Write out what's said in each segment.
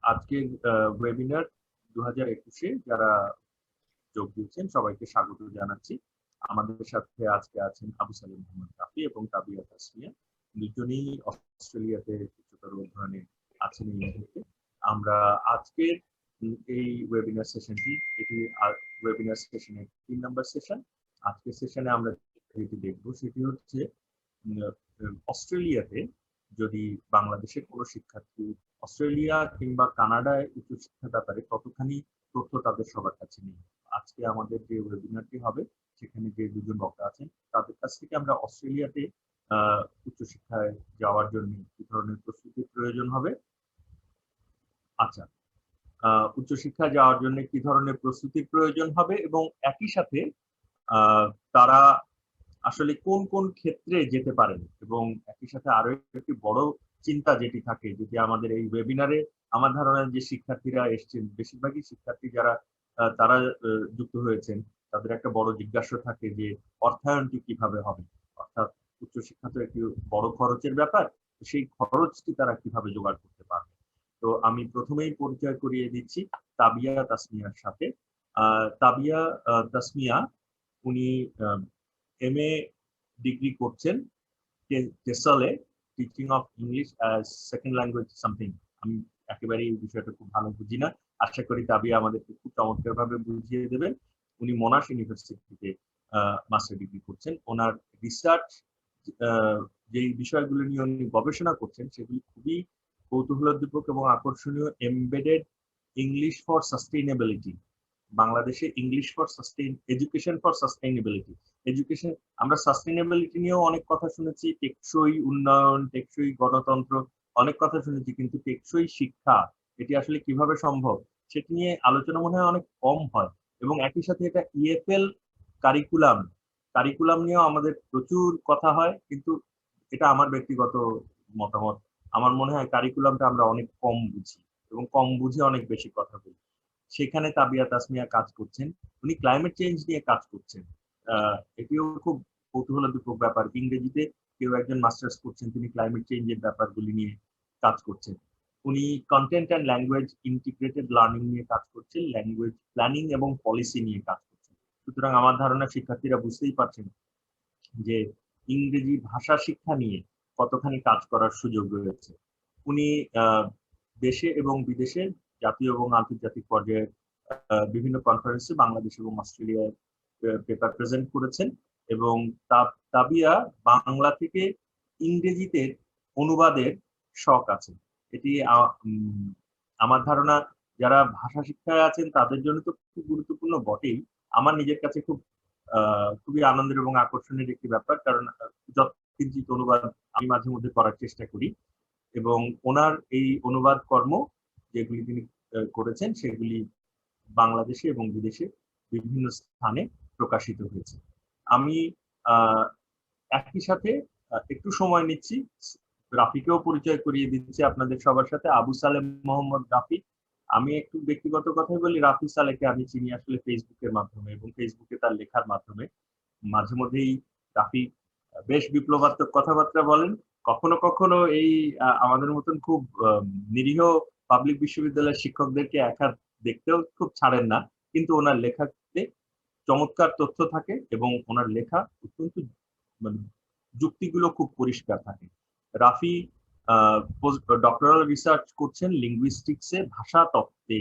আজকের ওয়েবিনার 2021-এ যারা যোগ দিয়েছেন সবাইকে স্বাগত জানাচ্ছি। আমাদের সাথে আজকে আছেন আবু সালেহ মোহাম্মদ রাফি এবং তাবিয়া তাসমিয়া, দুজনেই অস্ট্রেলিয়াতে উচ্চতর অধ্যয়নে আছেন এই মুহূর্তে। আমরা আজকের এই ওয়েবিনার সেশনটি, এটি ওয়েবিনার সেশনের 3 নম্বর সেশন। আজকের সেশনে আমরা যেটি দেখব সেটি হচ্ছে অস্ট্রেলিয়াতে যদি বাংলাদেশের কোনো শিক্ষার্থী অস্ট্রেলিয়া কিংবা কানাডায় উচ্চশিক্ষার ব্যাপারে কতখানি তথ্য তাদের সবার কাছে নেই। আজকে আমাদের যে ওয়েবিনারটি হবে সেখানে যে দুজন বক্তা আছেন তাদের কাছ থেকে আমরা অস্ট্রেলিয়াতে উচ্চশিক্ষায় যাওয়ার জন্য কি ধরনের প্রস্তুতির প্রয়োজন হবে, আচ্ছা উচ্চশিক্ষায় যাওয়ার জন্য কি ধরনের প্রস্তুতির প্রয়োজন হবে এবং একই সাথে তারা আসলে কোন কোন ক্ষেত্রে যেতে পারেন, এবং একই সাথে আরো একটি বড় চিন্তা যেটি থাকে, যদি আমাদের এই ওয়েবিনারে আমার ধারণা যে শিক্ষার্থীরা এসছেন বেশিরভাগই শিক্ষার্থী যারা তারা যুক্ত হয়েছেন তাদের একটা বড় জিজ্ঞাসা থাকে যে অর্থায়নটি কিভাবে হবে, অর্থাৎ উচ্চশিক্ষা তো একটি বড় খরচের ব্যাপার, সেই খরচটি তারা কিভাবে জোগাড় করতে পারবে। তো আমি প্রথমেই পরিচয় করিয়ে দিচ্ছি তাবিয়া তাসমিয়ার সাথে। তাবিয়া তাসমিয়া উনি MA ডিগ্রি করছেন TESOL-এ, teaching of English as second language something. আমি একেবারে এই বিষয়টা খুব ভালো বুঝি না, আশা করি তাবিয়া আমাদেরকে খুব চমৎকারভাবে বুঝিয়ে দেবেন। উনি মোনাশ ইউনিভার্সিটিতে মাস্টার ডিগ্রি করছেন। ওনার রিসার্চ যে বিষয়গুলো নিয়ে উনি গবেষণা করছেন সেগুলি খুবই কৌতূহলোদ্দীপক এবং আকর্ষণীয়। এমবেডেড ইংলিশ ফর সাস্টেইনেবিলিটি, বাংলাদেশে English for education for sustainability. Education, আমরা সাস্টেইনেবিলিটি নিয়েও অনেক কথা শুনেছি, টেকসই উন্নয়ন, টেকসই গণতন্ত্র, অনেক কথা শুনেছি, কিন্তু টেকসই শিক্ষা এটি আসলে কিভাবে সম্ভব সেটি নিয়ে আলোচনা মনে হয় অনেক কম হয়। এবং একই সাথে এটা EFL কারিকুলাম নিয়েও আমাদের প্রচুর কথা হয়, কিন্তু এটা আমার ব্যক্তিগত মতামত। আমার মনে হয় কারিকুলামটা আমরা অনেক কম বুঝি এবং কম বুঝে অনেক বেশি কথা বলি। সেখানে তাবিয়া তাসমিয়া কাজ করছেন, উনি ক্লাইমেট চেঞ্জ নিয়ে কাজ করছেন। এটিও খুব কৌতূহলোদ্দীপক ব্যাপার। ইংরেজিতে কেউ একজন মাস্টার্স করছেন, তিনি ক্লাইমেট চেঞ্জের ব্যাপারগুলি নিয়ে কাজ করছেন। উনি content and language integrated learning নিয়ে কাজ করছেন, ল্যাঙ্গুয়েজ প্ল্যানিং এবং পলিসি নিয়ে কাজ করছেন। সুতরাং আমার ধারণা শিক্ষার্থীরা বুঝতেই পারছেন যে ইংরেজি ভাষা শিক্ষা নিয়ে কতখানি কাজ করার সুযোগ রয়েছে। উনি দেশে এবং বিদেশে জাতীয় এবং আন্তর্জাতিক পর্যায়ে বিভিন্ন কনফারেন্সে বাংলাদেশ এবং অস্ট্রেলিয়ায় পেপার প্রেজেন্ট করেছেন। এবং তাবিয়া বাংলা থেকে ইংরেজিতে অনুবাদের শখ আছে। এটি আমার ধারণা যারা ভাষা শিক্ষায় আছেন তাদের জন্য তো খুব গুরুত্বপূর্ণ বটেই, আমার নিজের কাছে খুবই আনন্দের এবং আকর্ষণীয় একটি ব্যাপার, কারণ যৎকিঞ্চিত অনুবাদ আমি মাঝে মধ্যে করার চেষ্টা করি এবং ওনার এই অনুবাদ কর্ম যেগুলি তিনি করেছেন সেগুলি বাংলাদেশে এবং বিদেশে বিভিন্ন স্থানে প্রকাশিত হয়েছে। আমি একই সাথে একটু সময় নিচ্ছি, রাফিকেও পরিচয় করিয়ে দিচ্ছি আপনাদের সবার সাথে। আবু সালেহ মোহাম্মদ রাফি। আমি একটু ব্যক্তিগত কথাই বলি, রাফি সালেহকে আমি চিনি আসলে ফেসবুকের মাধ্যমে এবং ফেসবুকে তার লেখার মাধ্যমে। মাঝে মধ্যেই রাফি বেশ বিপ্লবাত্মক কথাবার্তা বলেন, কখনো কখনো এই আমাদের মতন খুব নিরীহ পাবলিক বিশ্ববিদ্যালয়ের শিক্ষকদেরকে একা দেখতেও খুব ছাড়েন না, কিন্তু ওনার লেখাতে চমৎকার তথ্য থাকে এবং ওনার লেখা অত্যন্ত মানে যুক্তিগুলো খুব পরিষ্কার থাকে। রাফি ডক্টরাল রিসার্চ করছেন লিঙ্গুইস্টিক্সে, ভাষা তত্ত্বে।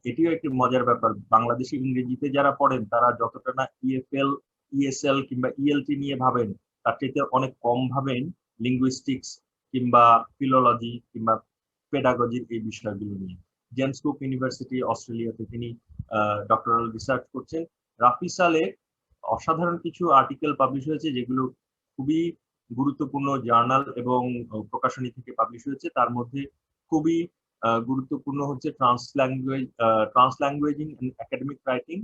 এটিও একটি মজার ব্যাপার, বাংলাদেশে ইংরেজিতে যারা পড়েন তারা যতটা না EFL, ESL কিংবা ELT নিয়ে ভাবেন তার চাইতে অনেক কম ভাবেন লিঙ্গুইস্টিক্স কিংবা ফিলোলজি কিংবা পেডাগজির এই বিষয়গুলো নিয়ে। জেমস কুক ইউনিভার্সিটি অস্ট্রেলিয়াতে তিনি ডক্টরাল রিসার্চ করছেন। রাফি সালে অসাধারণ কিছু আর্টিকেল পাবলিশ হয়েছে যেগুলো খুবই গুরুত্বপূর্ণ জার্নাল এবং প্রকাশনী থেকে পাবলিশ হয়েছে। তার মধ্যে খুবই গুরুত্বপূর্ণ হচ্ছে ট্রান্সল্যাঙ্গুয়েজিং ইন একাডেমিক রাইটিং,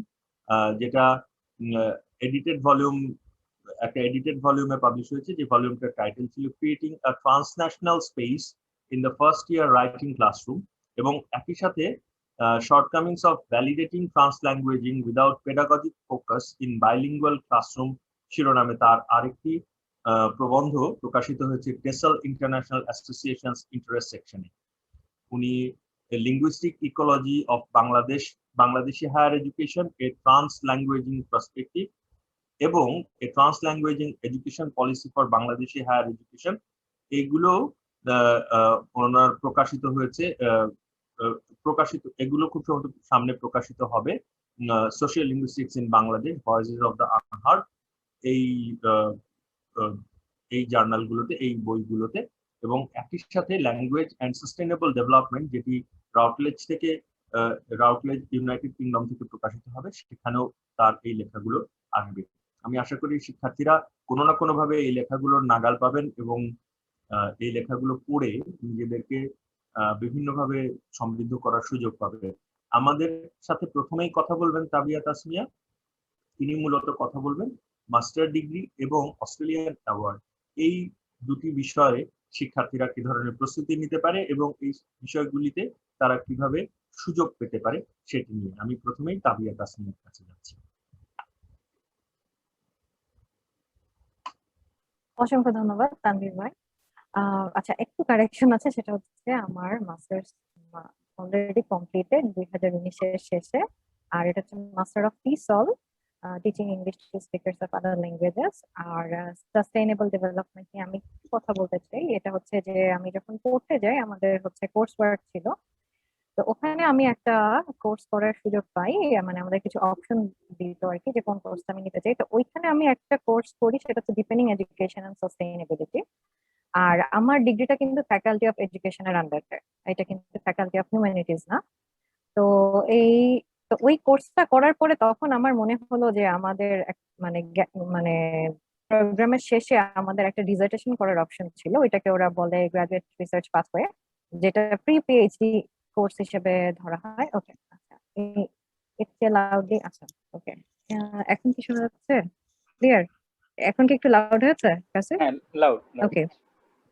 যেটা একটা এডিটেড ভলিউমে পাবলিশ হয়েছে, যে ভলিউমটার টাইটেল ছিল creating a transnational space in the first year writing classroom, এবং একই সাথে shortcomings of validating translanguaging without pedagogic focus in bilingual classroom শিরোনামে তার আরেকটি প্রবন্ধ প্রকাশিত হয়েছে TESOL ইন্টারন্যাশনাল অ্যাসোসিয়েশনস ইন্টারেস্ট সেকশনে। উনি A linguistic ecology of Bangladeshi higher education, a trans-languaging perspective, এবং a trans-languaging education policy for Bangladeshi higher education, এগুলো ওনার প্রকাশিত হয়েছে, এগুলো খুব সামনে প্রকাশিত হবে। Social linguistics in Bangladesh, voices of the unheard, এই জার্নালগুলোতে, এই বইগুলোতে। এবং একই সাথে ল্যাঙ্গুয়েজ অ্যান্ড সাস্টেইনেবল ডেভেলপমেন্ট, যেটি রাউটলেজ ইউনাইটেড কিংডম থেকে প্রকাশিত হবে, সেখানেও তার এই লেখাগুলো আসবে। আমি আশা করি শিক্ষার্থীরা কোনো না কোনো ভাবে এই লেখাগুলোর নাগাল পাবেন এবং এই লেখাগুলো পড়ে নিজেদেরকে বিভিন্নভাবে সমৃদ্ধ করার সুযোগ পাবে। আমাদের সাথে প্রথমেই কথা বলবেন তাবিয়া তাসমিয়া। তিনি মূলত কথা বলবেন মাস্টার ডিগ্রি এবং অস্ট্রেলিয়ান অ্যাওয়ার্ড, এই দুটি বিষয়ে শিক্ষার্থীরা কি ধরনের প্রস্তুতি নিতে পারে এবং এই বিষয়গুলিতে তারা কিভাবে সুযোগ পেতে পারে সেটি নিয়ে আমি প্রথমেই তাবিয়া তাসমিয়ার কাছে যাচ্ছি। অসংখ্য ধন্যবাদ তানভীর ভাই। আচ্ছা, একটু কারেকশন আছে, সেটা হচ্ছে আমার মাস্টার্স অলরেডি কমপ্লিটেড 2019-এর শেষে, আর এটা হচ্ছে master of TESOL, teaching English to speakers of other languages. আর সাস্টেইনেবল ডেভেলপমেন্ট নিয়ে আমি কথা বলতে চাই। এটা হচ্ছে যে আমি যখন পড়তে যাই, আমাদের হচ্ছে কোর্স ওয়ার্ক ছিল, তো ওখানে আমি একটা কোর্স করার সুযোগ পাই, মানে আমাদের কিছু অপশন দিত আর কি, যে কোন কোর্সটা আমি নিতে চাই। তো ওইখানে আমি একটা কোর্স করি, সেটা হচ্ছে ডিপেন্ডিং এডুকেশন এন্ড সাস্টেইনেবিলিটি। আর আমার ডিগ্রিটা কিন্তু ফ্যাকাল্টি অফ এডুকেশনের আন্ডারে, এটা কিন্তু ফ্যাকাল্টি অফ হিউম্যানিটিজ না। তো এই তো ওই কোর্সটা করার পরে তখন আমার মনে হলো যে আমাদের মানে মানে প্রোগ্রামের শেষে আমাদের একটা ডিসার্টেশন করার অপশন ছিল, ওইটাকে ওরা বলে গ্রাজুয়েট রিসার্চ পাথওয়ে, যেটা প্রি পিএইচডি কোর্স হিসেবে ধরা হয়। ওকে, আচ্ছা, একটু লাউডলি, আচ্ছা ওকে, এখন কি শোনা যাচ্ছে ক্লিয়ার? এখন কি একটু লাউড হয়েছে কাছে? হ্যাঁ, লাউড। ওকে,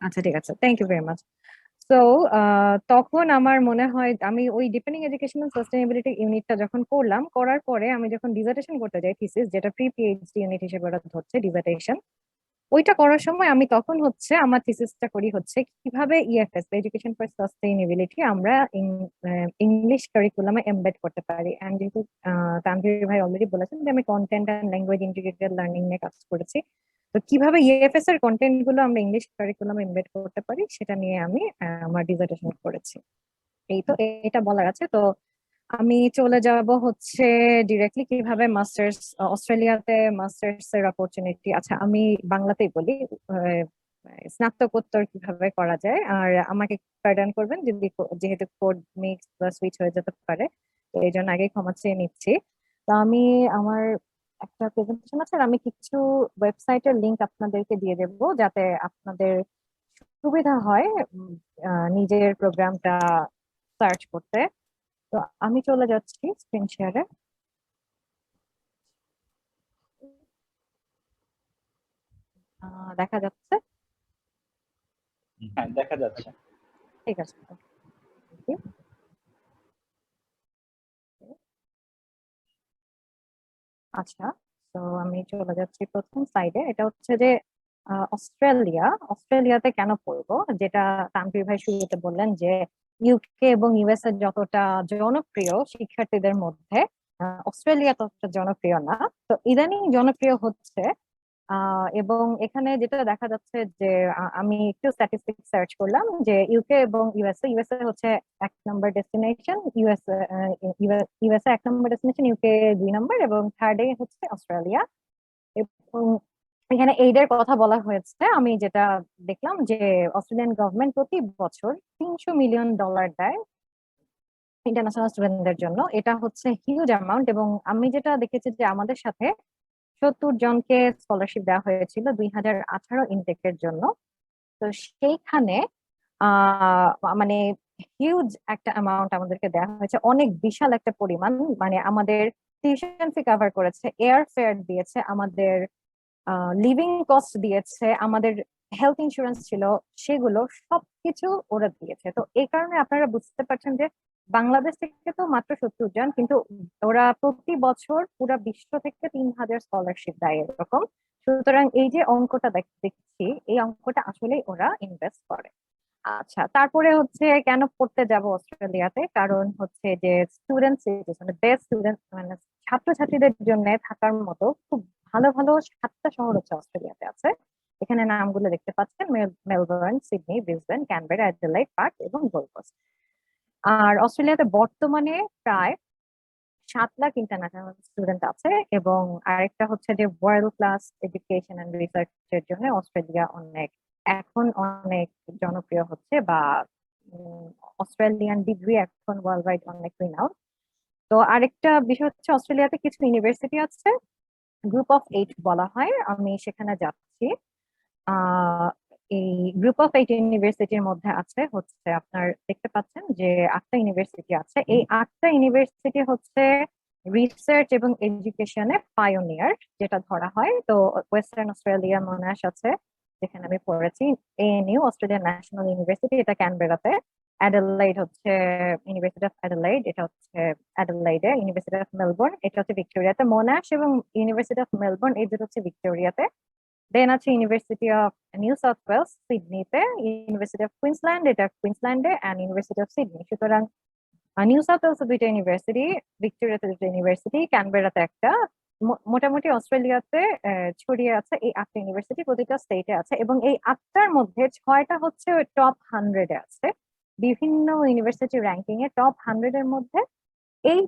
আচ্ছা ঠিক আছে, থ্যাংক ইউ ভেরি মাচ। তো তখন আমার মনে হয় আমি ওই ডিপেন্ডিং এডুকেশন এন্ড সাস্টেইনেবিলিটি ইউনিটটা যখন করলাম, করার পরে আমি যখন ডিসার্টেশন করতে যাই, থিসিস, যেটা প্রি পিএইচডি ইউনিট হিসেবে ওরা ধরছে ডিসার্টেশন, ওইটা করার সময় আমি তখন হচ্ছে আমার থিসিসটা করি হচ্ছে কিভাবে ইএফএস, এডুকেশন ফর সাস্টেইনেবিলিটি, আমরা ইংলিশ কারিকুলামে এমবেড করতে পারি। এন্ড যেহেতু তানভীর ভাই অলরেডি বলেছেন যে আমি content and language integrated learning নিয়ে কাজ করেছি, তো কিভাবে ইএফএস এর কন্টেন্ট গুলো আমরা ইংলিশ কারিকুলামে এমবেড করতে পারি সেটা নিয়ে আমি আমার ডিসার্টেশন করেছি। এই তো, এটা বলার আছে। তো আমি চলে যাব হচ্ছে ডিরেক্টলি কিভাবে মাস্টার্স, অস্ট্রেলিয়াতে মাস্টার্স এর অপরচুনিটি। আচ্ছা, আমি বাংলাতেই বলি, স্নাতকোত্তর কিভাবে করা যায়। আর আমাকে পার্ডন করবেন যদি, যেহেতু কোড মিক্স বা সুইচ হয়ে যেতে পারে, তো এই জন্য আগে ক্ষমা চেয়ে নিচ্ছি। তো আমি আমার একটা প্রেজেন্টেশন আছে, আর আমি কিছু ওয়েবসাইটের লিংক আপনাদেরকে দিয়ে দেবো যাতে আপনাদের সুবিধা হয় নিজের প্রোগ্রামটা সার্চ করতে। তো আমি চলে যাচ্ছি স্ক্রিন শেয়ারে। দেখা যাচ্ছে? হ্যাঁ, দেখা যাচ্ছে। ঠিক আছে, আচ্ছা। তো আমি চলে যাচ্ছি প্রথম সাইডে। এটা হচ্ছে যে অস্ট্রেলিয়াতে কেন পড়বো, যেটা তানভীর ভাই শুরুতে বললেন যে ইউকে এবং ইউএসএ যতটা জনপ্রিয় শিক্ষার্থীদের মধ্যে, অস্ট্রেলিয়া ততটা জনপ্রিয় না। তো ইদানিং জনপ্রিয় হচ্ছে, এবং এখানে যেটা দেখা যাচ্ছে যে আমি একটু স্ট্যাটিস্টিক্স সার্চ করলাম যে ইউকে এবং ইউএসএ হচ্ছে 1 নম্বর ডেস্টিনেশন, ইউএসএ 1 নম্বর ডেস্টিনেশন, ইউকে 2 নম্বর, এবং থার্ডে হচ্ছে অস্ট্রেলিয়া। এবং এখানে এইডের কথা বলা হয়েছে, আমি যেটা দেখলাম যে অস্ট্রেলিয়ান গভর্নমেন্ট প্রতি বছর $300 মিলিয়ন দেয় ইন্টারন্যাশনাল স্টুডেন্টদের জন্য। এটা হচ্ছে হিউজ অ্যামাউন্ট। এবং আমি যেটা দেখেছি যে আমাদের সাথে 70 জনকে স্কলারশিপ দেওয়া হয়েছিল 2018 ইনটেকের জন্য। তো সেইখানে মানে হিউজ একটা অ্যামাউন্ট আমাদেরকে দেওয়া হয়েছে, অনেক বিশাল একটা পরিমাণ। মানে আমাদের টিউশন ফি কভার করেছে, এয়ার ফেয়ার দিয়েছে, আমাদের লিভিং কস্ট দিয়েছে, আমাদের হেলথ ইন্স্যুরেন্স ছিল, সেগুলো সবকিছু ওরা দিয়েছে। তো এই কারণে আপনারা বুঝতে পারছেন যে বাংলাদেশ থেকে তো মাত্র 70 জন, কিন্তু ওরা প্রতি বছর পুরো বিশ্ব থেকে 3000 স্কলারশিপ দেয় এরকম। সুতরাং এই যে অঙ্কটা দেখছি, এই অঙ্কটা আসলে ওরা ইনভেস্ট করে। আচ্ছা, তারপরে হচ্ছে কেন পড়তে যাব অস্ট্রেলিয়াতে, কারণ হচ্ছে যে স্টুডেন্ট সিটিজ মানে বেস্ট স্টুডেন্ট মানে ছাত্রছাত্রীদের জন্য থাকার মতো খুব ভালো ভালো 7টা শহর হচ্ছে অস্ট্রেলিয়াতে আছে। এখানে নামগুলো দেখতে পাচ্ছেন, Melbourne, Sydney, Brisbane, Canberra, Adelaide, Partha এবং গোল্ড কোস্ট। আর অস্ট্রেলিয়াতে বর্তমানে প্রায় 7 লাখ ইন্টারন্যাশনাল স্টুডেন্ট আছে, এবং আরেকটা হচ্ছে যে ওয়ার্ল্ড ক্লাস এডুকেশন এন্ড রিসার্চের জন্য অস্ট্রেলিয়া এখন অনেক জনপ্রিয় হচ্ছে, বা অস্ট্রেলিয়ান ডিগ্রি এখন ওয়ার্ল্ড ওয়াইড অনেক রিনাউন্ড। তো আরেকটা বিষয় হচ্ছে অস্ট্রেলিয়াতে কিছু ইউনিভার্সিটি আছে, গ্রুপ অফ 8 বলা হয়, আমি সেখানে যাচ্ছি। আহ এই গ্রুপ অফ 8 ইউনিভার্সিটির মধ্যে আছে হচ্ছে আপনার দেখতে পাচ্ছেন যে 8টা ইউনিভার্সিটি আছে। এই 8টা ইউনিভার্সিটি হচ্ছে রিসার্চ এবং এডুকেশনে পায়োনিয়ার যেটা ধরা হয়। তো ওয়েস্টার্ন অস্ট্রেলিয়া মোনাশ আছে যেখানে আমি পড়েছি, এএনইউ অস্ট্রেলিয়ান ন্যাশনাল ইউনিভার্সিটি, এটা ক্যানবেরাতে। অ্যাডেলাইড হচ্ছে ইউনিভার্সিটি অফ অ্যাডেলাইড, এটা হচ্ছে অ্যাডেলাইডে। ইউনিভার্সিটি অফ মেলবোর্ন, এটা হচ্ছে ভিক্টোরিয়াতে। মোনাশ এবং ইউনিভার্সিটি অফ মেলবোর্ন এই দুটো হচ্ছে ভিক্টোরিয়াতে। দেন আছে university of New South Wales সিডনিতে, ইউনিভার্সিটি অফ কুইন্সল্যান্ড এটা কুইন্সল্যান্ডে, অ্যান্ড ইউনিভার্সিটি অফ সিডনি। সুতরাং নিউ সাউথ ওয়েলসে দুইটা ইউনিভার্সিটি, ভিক্টোরিয়াতে দুইটা ইউনিভার্সিটি, ক্যানবেরাতে একটা। মোটামুটি অস্ট্রেলিয়াতে ছড়িয়ে আছে এই 8টা ইউনিভার্সিটি, প্রতিটা স্টেটে আছে, এবং এই 8টার মধ্যে 6টা হচ্ছে টপ 100-এ আছে। বিভিন্ন ইউনিভার্সিটি র্যাঙ্কিং এ টপ 100-এর মধ্যে এই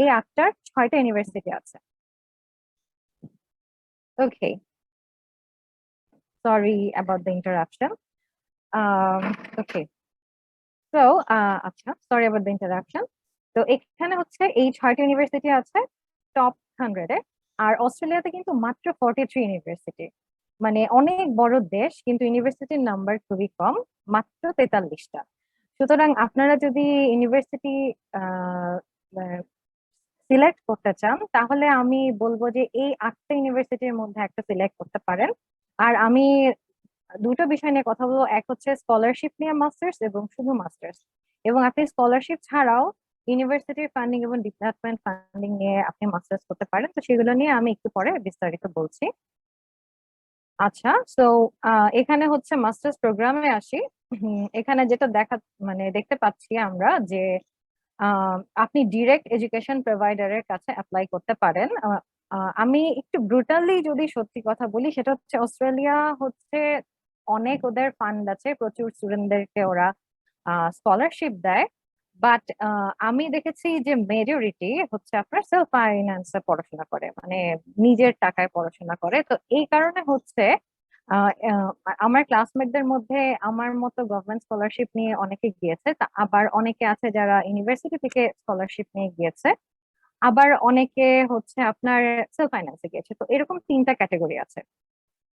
এই 8টার 6টা ইউনিভার্সিটি আছে। ওকে, সরি অ্যাবাউট দ্য ইন্টারাপশন। ওকে, তো আচ্ছা, সরি অ্যাবাউট দ্য ইন্টারাপশন। তো এখানে হচ্ছে এই 6টা ইউনিভার্সিটি আছে টপ 100-এ। আর অস্ট্রেলিয়াতে কিন্তু মাত্র 43 ইউনিভার্সিটি, মানে অনেক বড় দেশ কিন্তু ইউনিভার্সিটির নাম্বার খুবই কম, মাত্র 43টা। সুতরাং আপনারা যদি ইউনিভার্সিটি সিলেক্ট করতে চান তাহলে আমি বলবো যে এই 8টা ইউনিভার্সিটির মধ্যে একটা সিলেক্ট করতে পারেন। আর আমি দুটো বিষয় নিয়ে কথা বলবো, এক হচ্ছে স্কলারশিপ নিয়ে মাস্টার্স এবং শুধু মাস্টার্স, এবং আপনি স্কলারশিপ ছাড়াও ইউনিভার্সিটির ফান্ডিং এবং ডিপার্টমেন্ট ফান্ডিং নিয়ে আপনি মাস্টার্স করতে পারেন। তো সেগুলো নিয়ে আমি একটু পরে বিস্তারিত বলছি। আচ্ছা, তো এখানে হচ্ছে মাস্টার্স প্রোগ্রামে আসি। এখানে যেটা মানে দেখতে পাচ্ছি আমরা যে আপনি ডিরেক্ট এডুকেশন প্রোভাইডারের কাছে অ্যাপ্লাই করতে পারেন। আমি একটু ব্রুটালি যদি সত্যি কথা বলি, সেটা হচ্ছে অস্ট্রেলিয়া হচ্ছে অনেক ওদের ফান্ড আছে, প্রচুর স্টুডেন্টদেরকে ওরা স্কলারশিপ দেয়। বাট আমি দেখেছি যে মেজরিটি হচ্ছে আপনার সেলফ ফাইন্যান্সে পড়াশোনা করে, মানে নিজের টাকায় পড়াশোনা করে। তো এই কারণে হচ্ছে আহ, আহ, আমার ক্লাসমেটদের মধ্যে আমার মতো গভর্নমেন্ট স্কলারশিপ নিয়ে অনেকে গিয়েছে, আবার অনেকে আছে যারা ইউনিভার্সিটি থেকে স্কলারশিপ নিয়ে গিয়েছে, আবার অনেকে হচ্ছে আপনার সেলফ ফাইন্যান্সে গিয়েছে। তো এরকম 3টা ক্যাটাগরি আছে।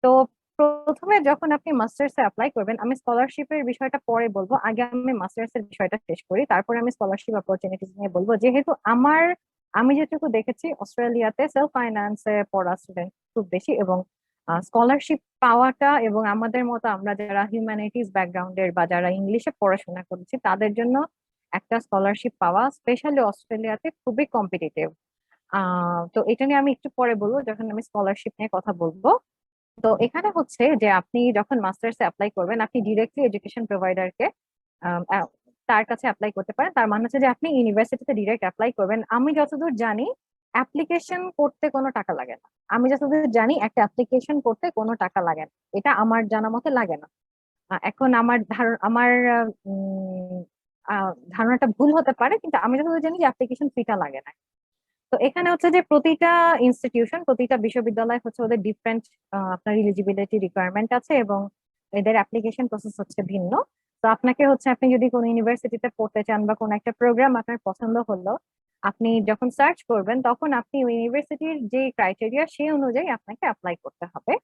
তো প্রথমে যখন আপনি মাস্টার্স এ অ্যাপ্লাই করবেন, আমি স্কলারশিপের বিষয়টা পরে বলবো, আগে আমি মাস্টার্স এর বিষয়টা শেষ করি, তারপরে আমি স্কলারশিপ অপরচুনিটিস নিয়ে বলবো। যেহেতু আমি যেটুকু দেখেছি অস্ট্রেলিয়াতে সেলফ ফাইন্যান্সে পড়া স্টুডেন্ট খুব বেশি, এবং স্কলারশিপ পাওয়াটা, এবং আমাদের মতো আমরা যারা হিউম্যানিটিস ব্যাকগ্রাউন্ডের বা যারা ইংলিশে পড়াশোনা করেছি তাদের জন্য একটা স্কলারশিপ পাওয়া স্পেশালি অস্ট্রেলিয়াতে খুবই কম্পিটিটিভ। তো এটা নিয়ে আমি একটু পরে বলবো যখন আমি স্কলারশিপ নিয়ে কথা বলবো। তো এখানে হচ্ছে যে আপনি যখন মাস্টার্সে অ্যাপ্লাই করবেন, আপনি ডিরেক্টলি এডুকেশন প্রোভাইডারকে তার কাছে অ্যাপ্লাই করতে পারেন। তার মানে হচ্ছে যে আপনি ইউনিভার্সিটিতে ডিরেক্ট অ্যাপ্লাই করবেন। আমি যতদূর জানি অ্যাপ্লিকেশন করতে কোনো টাকা লাগে না। আমি যতদূর জানি একটা অ্যাপ্লিকেশন করতে কোনো টাকা লাগে না, এটা আমার জানা মতে লাগে না। এখন আমার ধারণাটা ভুল হতে পারে, কিন্তু আমি যতদূর জানি যে অ্যাপ্লিকেশন ফিটা লাগে না। তো এখানে হচ্ছে যে প্রতিটা ইনস্টিটিউশন, প্রতিটা বিশ্ববিদ্যালয় হচ্ছে ওদের ডিফারেন্ট আপনার এলিজিবিলিটি রিকোয়ারমেন্ট আছে, এবং এদের অ্যাপ্লিকেশন প্রসেস হচ্ছে ভিন্ন। তো আপনাকে হচ্ছে আপনি যদি কোনো ইউনিভার্সিটিতে পড়তে চান বা কোনো একটা প্রোগ্রাম আপনার পছন্দ হলো, আপনি যখন সার্চ করবেন তখন আপনি ইউনিভার্সিটির যে ক্রাইটেরিয়া সেই অনুযায়ী আপনাকে অ্যাপ্লাই করতে হবে।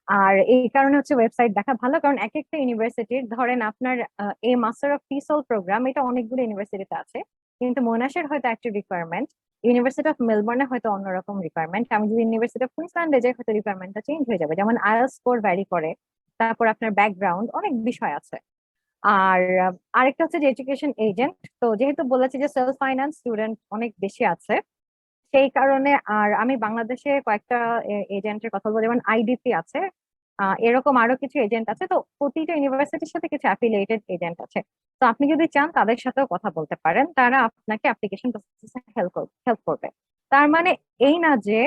আর এই কারণে হচ্ছে ওয়েবসাইট দেখা ভালো, কারণ এক একটা ইউনিভার্সিটির, ধরেন আপনার এই মাস্টার অফ টিসল প্রোগ্রাম এটা অনেকগুলো ইউনিভার্সিটিতে আছে, কিন্তু মোনাশের হয়তো একটা রিকোয়ারমেন্ট, ইউনিভার্সিটি অফ মেলবোর্নে হয়তো অন্যরকম রিকোয়ারমেন্ট, আমি যদি ইউনিভার্সিটি অফ কুইন্সল্যান্ডে যাই হয়তো রিকোয়ারমেন্টটা চেঞ্জ হয়ে যাবে, যেমন আইএলটিএস স্কোর ভ্যারি করে, তারপর আপনার ব্যাকগ্রাউন্ড, অনেক বিষয় আছে। আর আরেকটা হচ্ছে যে এডুকেশন এজেন্ট, তো যেহেতু বলেছি যে সেলফ ফাইন্যান্স স্টুডেন্ট অনেক বেশি আছে সেই কারণে, আর আমি বাংলাদেশে কয়েকটা এজেন্টের কথা বলবো, যেমন আইডিপি আছে, এরকম আরো কিছু এজেন্ট আছে। তো প্রতিটা ইউনিভার্সিটির সাথে কিছু অ্যাফিলিয়েটেড এজেন্ট আছে। তো আপনি যদি চান তাদের সাথেও কথা বলতে পারেন, তারা আপনাকে অ্যাপ্লিকেশন প্রসেসে হেল্প করবে। তার মানে এই না যে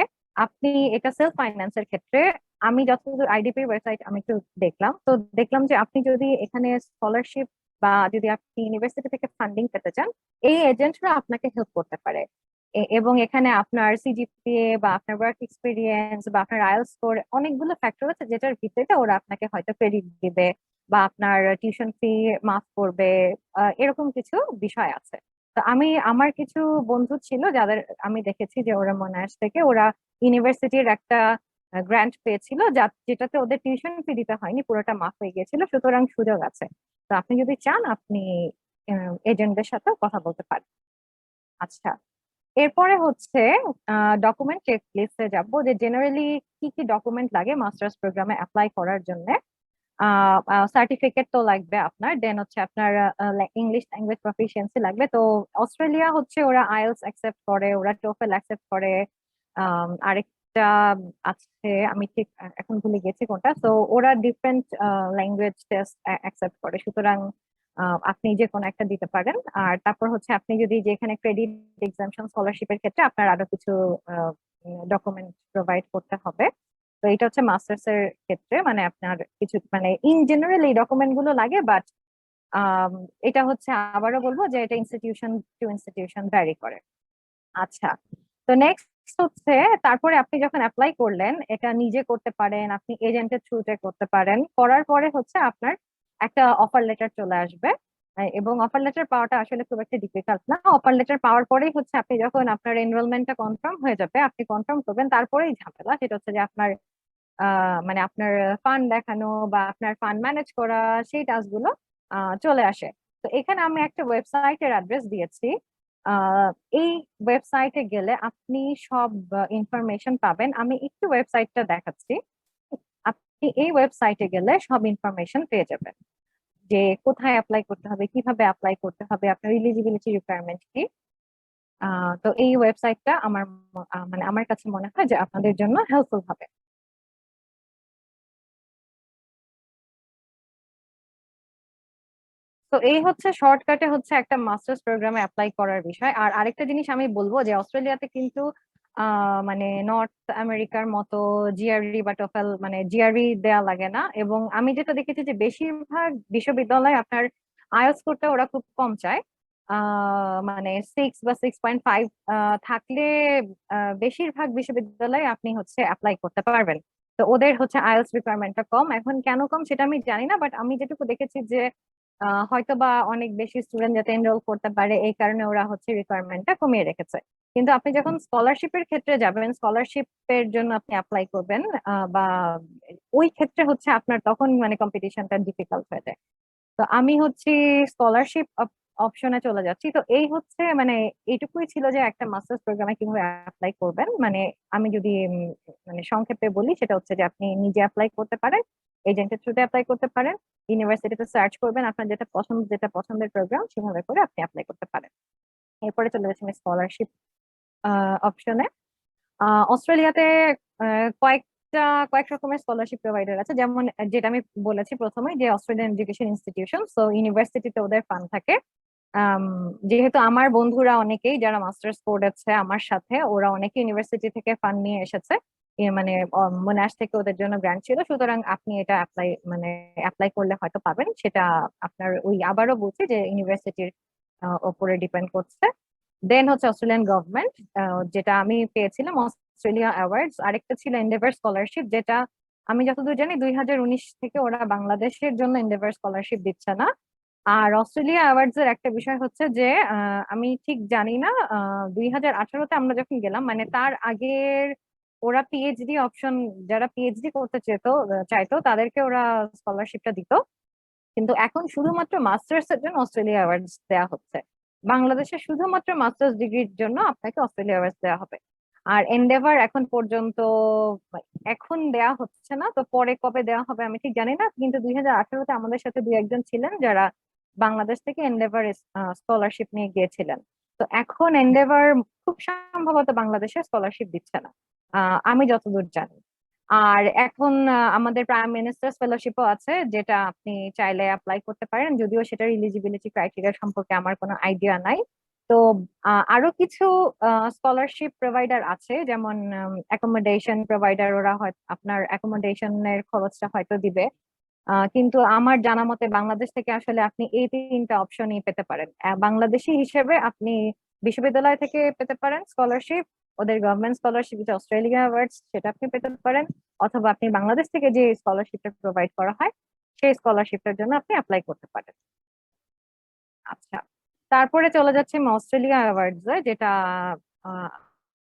আপনি এটা সেলফ ফাইন্যান্সের ক্ষেত্রে, আমি যতদূর আইডিপির ওয়েবসাইট আমি একটু দেখলাম, তো দেখলাম যে আপনি যদি এখানে স্কলারশিপ বা যদি আপনি ইউনিভার্সিটি থেকে ফান্ডিং পেতে চান, এই এজেন্টরা আপনাকে হেল্প করতে পারে। এবং এখানে আপনার সিজিপিএ বা আপনার ওয়ার্ক এক্সপিরিয়েন্স বা আপনার আইএলটিএস স্কোর, অনেকগুলো ফ্যাক্টর আছে যেটার ভিত্তিতে ওরা আপনাকে হয়তো ক্রেডিট দিবে বা আপনার টিউশন ফি মাফ করবে। এরকম কিছু বিষয় আছে। তো আমি আমার কিছু বন্ধু ছিল যাদের আমি দেখেছি যে ওরা মোনাশ থেকে ওরা ইউনিভার্সিটির একটা গ্র্যান্ট পেয়েছিল, যেটাতে ওদের টিউশন ফি দিতে হয়নি, পুরোটা মাফ হয়ে গিয়েছিল। সুতরাং সুযোগ আছে। তো আপনি যদি চান আপনি এজেন্টদের সাথে কথা বলতে পারেন। আচ্ছা, এরপরে হচ্ছে ডকুমেন্ট চেক লিস্টে যাব, যে জেনারেলি কি কি ডকুমেন্ট লাগে মাস্টার্স প্রোগ্রামে অ্যাপ্লাই করার জন্য। সার্টিফিকেট তো লাগবে আপনার, দেন হচ্ছে আপনার ইংলিশ ল্যাঙ্গুয়েজ প্রফিসিয়েন্সি লাগবে। তো অস্ট্রেলিয়া হচ্ছে ওরা আইএলটিএস অ্যাকসেপ্ট করে, ওরা টোফেল অ্যাকসেপ্ট করে। আরেকটা আছে, আমি ঠিক এখন ভুলে গেছি কোনটা। তো ওরা ডিফারেন্ট ল্যাঙ্গুয়েজ টেস্ট অ্যাকসেপ্ট করে। সুতরাং আপনি যে কোনো একটা দিতে পারেন। আর তারপর হচ্ছে আপনি যদি যেখানে ক্রেডিট এক্সামশন স্কলারশিপের ক্ষেত্রে আপনার আরো কিছু ডকুমেন্ট প্রোভাইড করতে হবে। তো এটা হচ্ছে মাস্টার্স এর ক্ষেত্রে, মানে আপনার কিছু মানে ইন জেনারেল এই ডকুমেন্ট গুলো লাগে, বাট এটা হচ্ছে আবারও বলবো যে এটা ইনস্টিটিউশন টু ইনস্টিটিউশন ভ্যারি করে। আচ্ছা, তো নেক্সট হচ্ছে, তারপরে আপনি যখন অ্যাপ্লাই করলেন, এটা নিজে করতে পারেন, আপনি এজেন্টের থ্রুতে করতে পারেন। করার পরে হচ্ছে আপনার একটা অফার লেটার চলে আসবে। এবং অফার লেটার পাওয়াটা আসলে খুব একটা ডিফিকাল্ট না। অফার লেটার পাওয়ার পরেই হচ্ছে আপনি যখন আপনার এনরোলমেন্টটা কনফার্ম হয়ে যাবে, আপনি কনফার্ম করবেন, তারপরেই ঝামেলা সেটা হচ্ছে যে আপনার মানে আপনার ফান্ড দেখানো বা আপনার ফান্ড ম্যানেজ করা, সেই টাস্কগুলো চলে আসে। তো এখানে আমি একটা ওয়েবসাইটের অ্যাড্রেস দিয়েছি। আহ, এই ওয়েবসাইটে গেলে আপনি সব ইনফরমেশন পাবেন। আমি একটু ওয়েবসাইটটা দেখাচ্ছি। আপনি এই ওয়েবসাইটে গেলে সব ইনফরমেশন পেয়ে যাবেন, যে কোথায় অ্যাপ্লাই করতে হবে, কিভাবে অ্যাপ্লাই করতে হবে, আপনার এলিজিবিলিটি রিকোয়ারমেন্ট কি। তো এই ওয়েবসাইটটা মানে আমার কাছে মনে হয় যে আপনাদের জন্য হেল্পফুল হবে। তো এই হচ্ছে শর্টকাটে হচ্ছে একটা মাস্টার্স প্রোগ্রামে অ্যাপ্লাই করার বিষয়। আর আরেকটা জিনিস আমি বলবো যে অস্ট্রেলিয়াতে কিন্তু মানে নর্থ আমেরিকার মতো জিআরই বা টোফেল মানে জিআরই দেয়া লাগে না। এবং আমি যেটা দেখেছি যে বেশিরভাগ বিশ্ববিদ্যালয় আপনার আইএলটিএস করতে ওরা খুব কম চায়। মানে 6 বা 6.5 থাকলে বেশিরভাগ বিশ্ববিদ্যালয়ে আপনি হচ্ছে অ্যাপ্লাই করতে পারবেন। তো ওদের হচ্ছে আইএলটিএস রিকোয়ারমেন্টটা কম। এখন কেন কম সেটা আমি জানি না, বাট আমি যেটুকু দেখেছি যে হয়তো বা অনেক বেশি স্টুডেন্ট যাতে এনরোল করতে পারে এই কারণে ওরা হচ্ছে রিকোয়ারমেন্টটা কমিয়ে রেখেছে। কিন্তু আপনি যখন স্কলারশিপের ক্ষেত্রে যাবেন, স্কলারশিপের জন্য আপনি অ্যাপ্লাই করবেন, বা ওই ক্ষেত্রে হচ্ছে আপনার তখন মানে কম্পিটিশনটা ডিফিকাল্ট হয়ে যায়। তো আমি হচ্ছে স্কলারশিপ অপশনে চলে যাচ্ছি। তো এই হচ্ছে মানে এইটুকুই ছিল যে একটা মাস্টার্স প্রোগ্রামে কিভাবে অ্যাপ্লাই করবেন। মানে আমি যদি মানে সংক্ষেপে বলি, সেটা হচ্ছে যে আপনি নিজে অ্যাপ্লাই করতে পারেন, এজেন্টের থ্রুতে অ্যাপ্লাই করতে পারেন, ইউনিভার্সিটিতে সার্চ করবেন আপনার যেটা পছন্দের প্রোগ্রাম, সেভাবে করে আপনি অ্যাপ্লাই করতে পারেন। এরপরে চলে যাচ্ছি আমি স্কলারশিপ অপশনে। অস্ট্রেলিয়াতে কয়েক রকমের স্কলারশিপ প্রোভাইডার আছে। যেমন যেটা আমি বলেছি প্রথমে, যে অস্ট্রেলিয়ান এডুকেশন ইনস্টিটিউশন, সো ইউনিভার্সিটিতে ওদের ফান্ড থাকে। আম, যেহেতু আমার বন্ধুরা অনেকেই যারা মাস্টার্স করেছে আমার সাথে, ওরা অনেকে ইউনিভার্সিটি থেকে ফান্ড নিয়ে এসেছে। মানে মোনাশ থেকে ওদের জন্য গ্র্যান্ট ছিল। সুতরাং আপনি এটা অ্যাপ্লাই করলে হয়তো পাবেন। সেটা আপনার ওই আবারও বলছি যে ইউনিভার্সিটির ওপরে ডিপেন্ড করছে। দেন হচ্ছে অস্ট্রেলিয়ান গভর্নমেন্ট, যেটা আমি পেয়েছিলাম অস্ট্রেলিয়া অ্যাওয়ার্ডস। আরেকটা ছিল এন্ডেভার স্কলারশিপ, যেটা আমি যতদূর জানি 2019 থেকে ওরা বাংলাদেশের জন্য এন্ডেভার স্কলারশিপ দিচ্ছে না। আর অস্ট্রেলিয়া অ্যাওয়ার্ডস এর একটা বিষয় হচ্ছে যে আমি ঠিক জানি না, 2018-তে আমরা যখন গেলাম, মানে তার আগের ওরা পিএইচডি অপশন, যারা পিএইচডি করতে চাইতো তাদেরকে ওরা স্কলারশিপটা দিত। কিন্তু এখন শুধুমাত্র মাস্টার্স এর জন্য অস্ট্রেলিয়া অ্যাওয়ার্ডস দেওয়া হচ্ছে। বাংলাদেশে শুধুমাত্র মাস্টার্স ডিগ্রির জন্য আপনাকে অস্ট্রেলিয়া অ্যাওয়ার্ডস দেওয়া হবে। আর এন্ডেভার এখন পর্যন্ত এখন দেয়া হচ্ছে না। তো পরে কবে দেওয়া হবে আমি ঠিক জানি না, কিন্তু 2018-তে আমাদের সাথে দুই একজন ছিলেন যারা বাংলাদেশ থেকে এন্ডেভার স্কলারশিপ নিয়ে গিয়েছিলেন। তো এখন এন্ডেভার খুব সম্ভবত বাংলাদেশে স্কলারশিপ দিচ্ছে না, আমি যতদূর জানি। আর এখন আমাদের প্রাইম মিনিস্টার্স ফেলোশিপও আছে, যেটা আপনি চাইলে অ্যাপ্লাই করতে পারেন, যদিও সেটার ইলিজিবিলিটি ক্রাইটেরিয়া সম্পর্কে আমার কোনো আইডিয়া নাই। তো আরো কিছু স্কলারশিপ প্রোভাইডার আছে, যেমন অ্যাকোমোডেশন প্রোভাইডার, ওরা হয় আপনার অ্যাকোমোডেশনের খরচটা হয়তো দিবে। কিন্তু আমার জানা মতে বাংলাদেশ থেকে আসলে আপনি এই তিনটা অপশনই পেতে পারেন। বাংলাদেশি হিসেবে আপনি বিশ্ববিদ্যালয় থেকে পেতে পারেন স্কলারশিপ, ওদের গভর্নমেন্ট স্কলারশিপ যেটা অস্ট্রেলিয়া অ্যাওয়ার্ডস, সেটা আপনি পেতে পারেন। অথবা আপনি বাংলাদেশ থেকে যে স্কলারশিপটা প্রোভাইড করা হয় সেই স্কলারশিপটার জন্য আপনি অ্যাপ্লাই করতে পারেন। আচ্ছা, তারপরে চলে যাচ্ছে আমি অস্ট্রেলিয়া অ্যাওয়ার্ডস, যেটা আহ,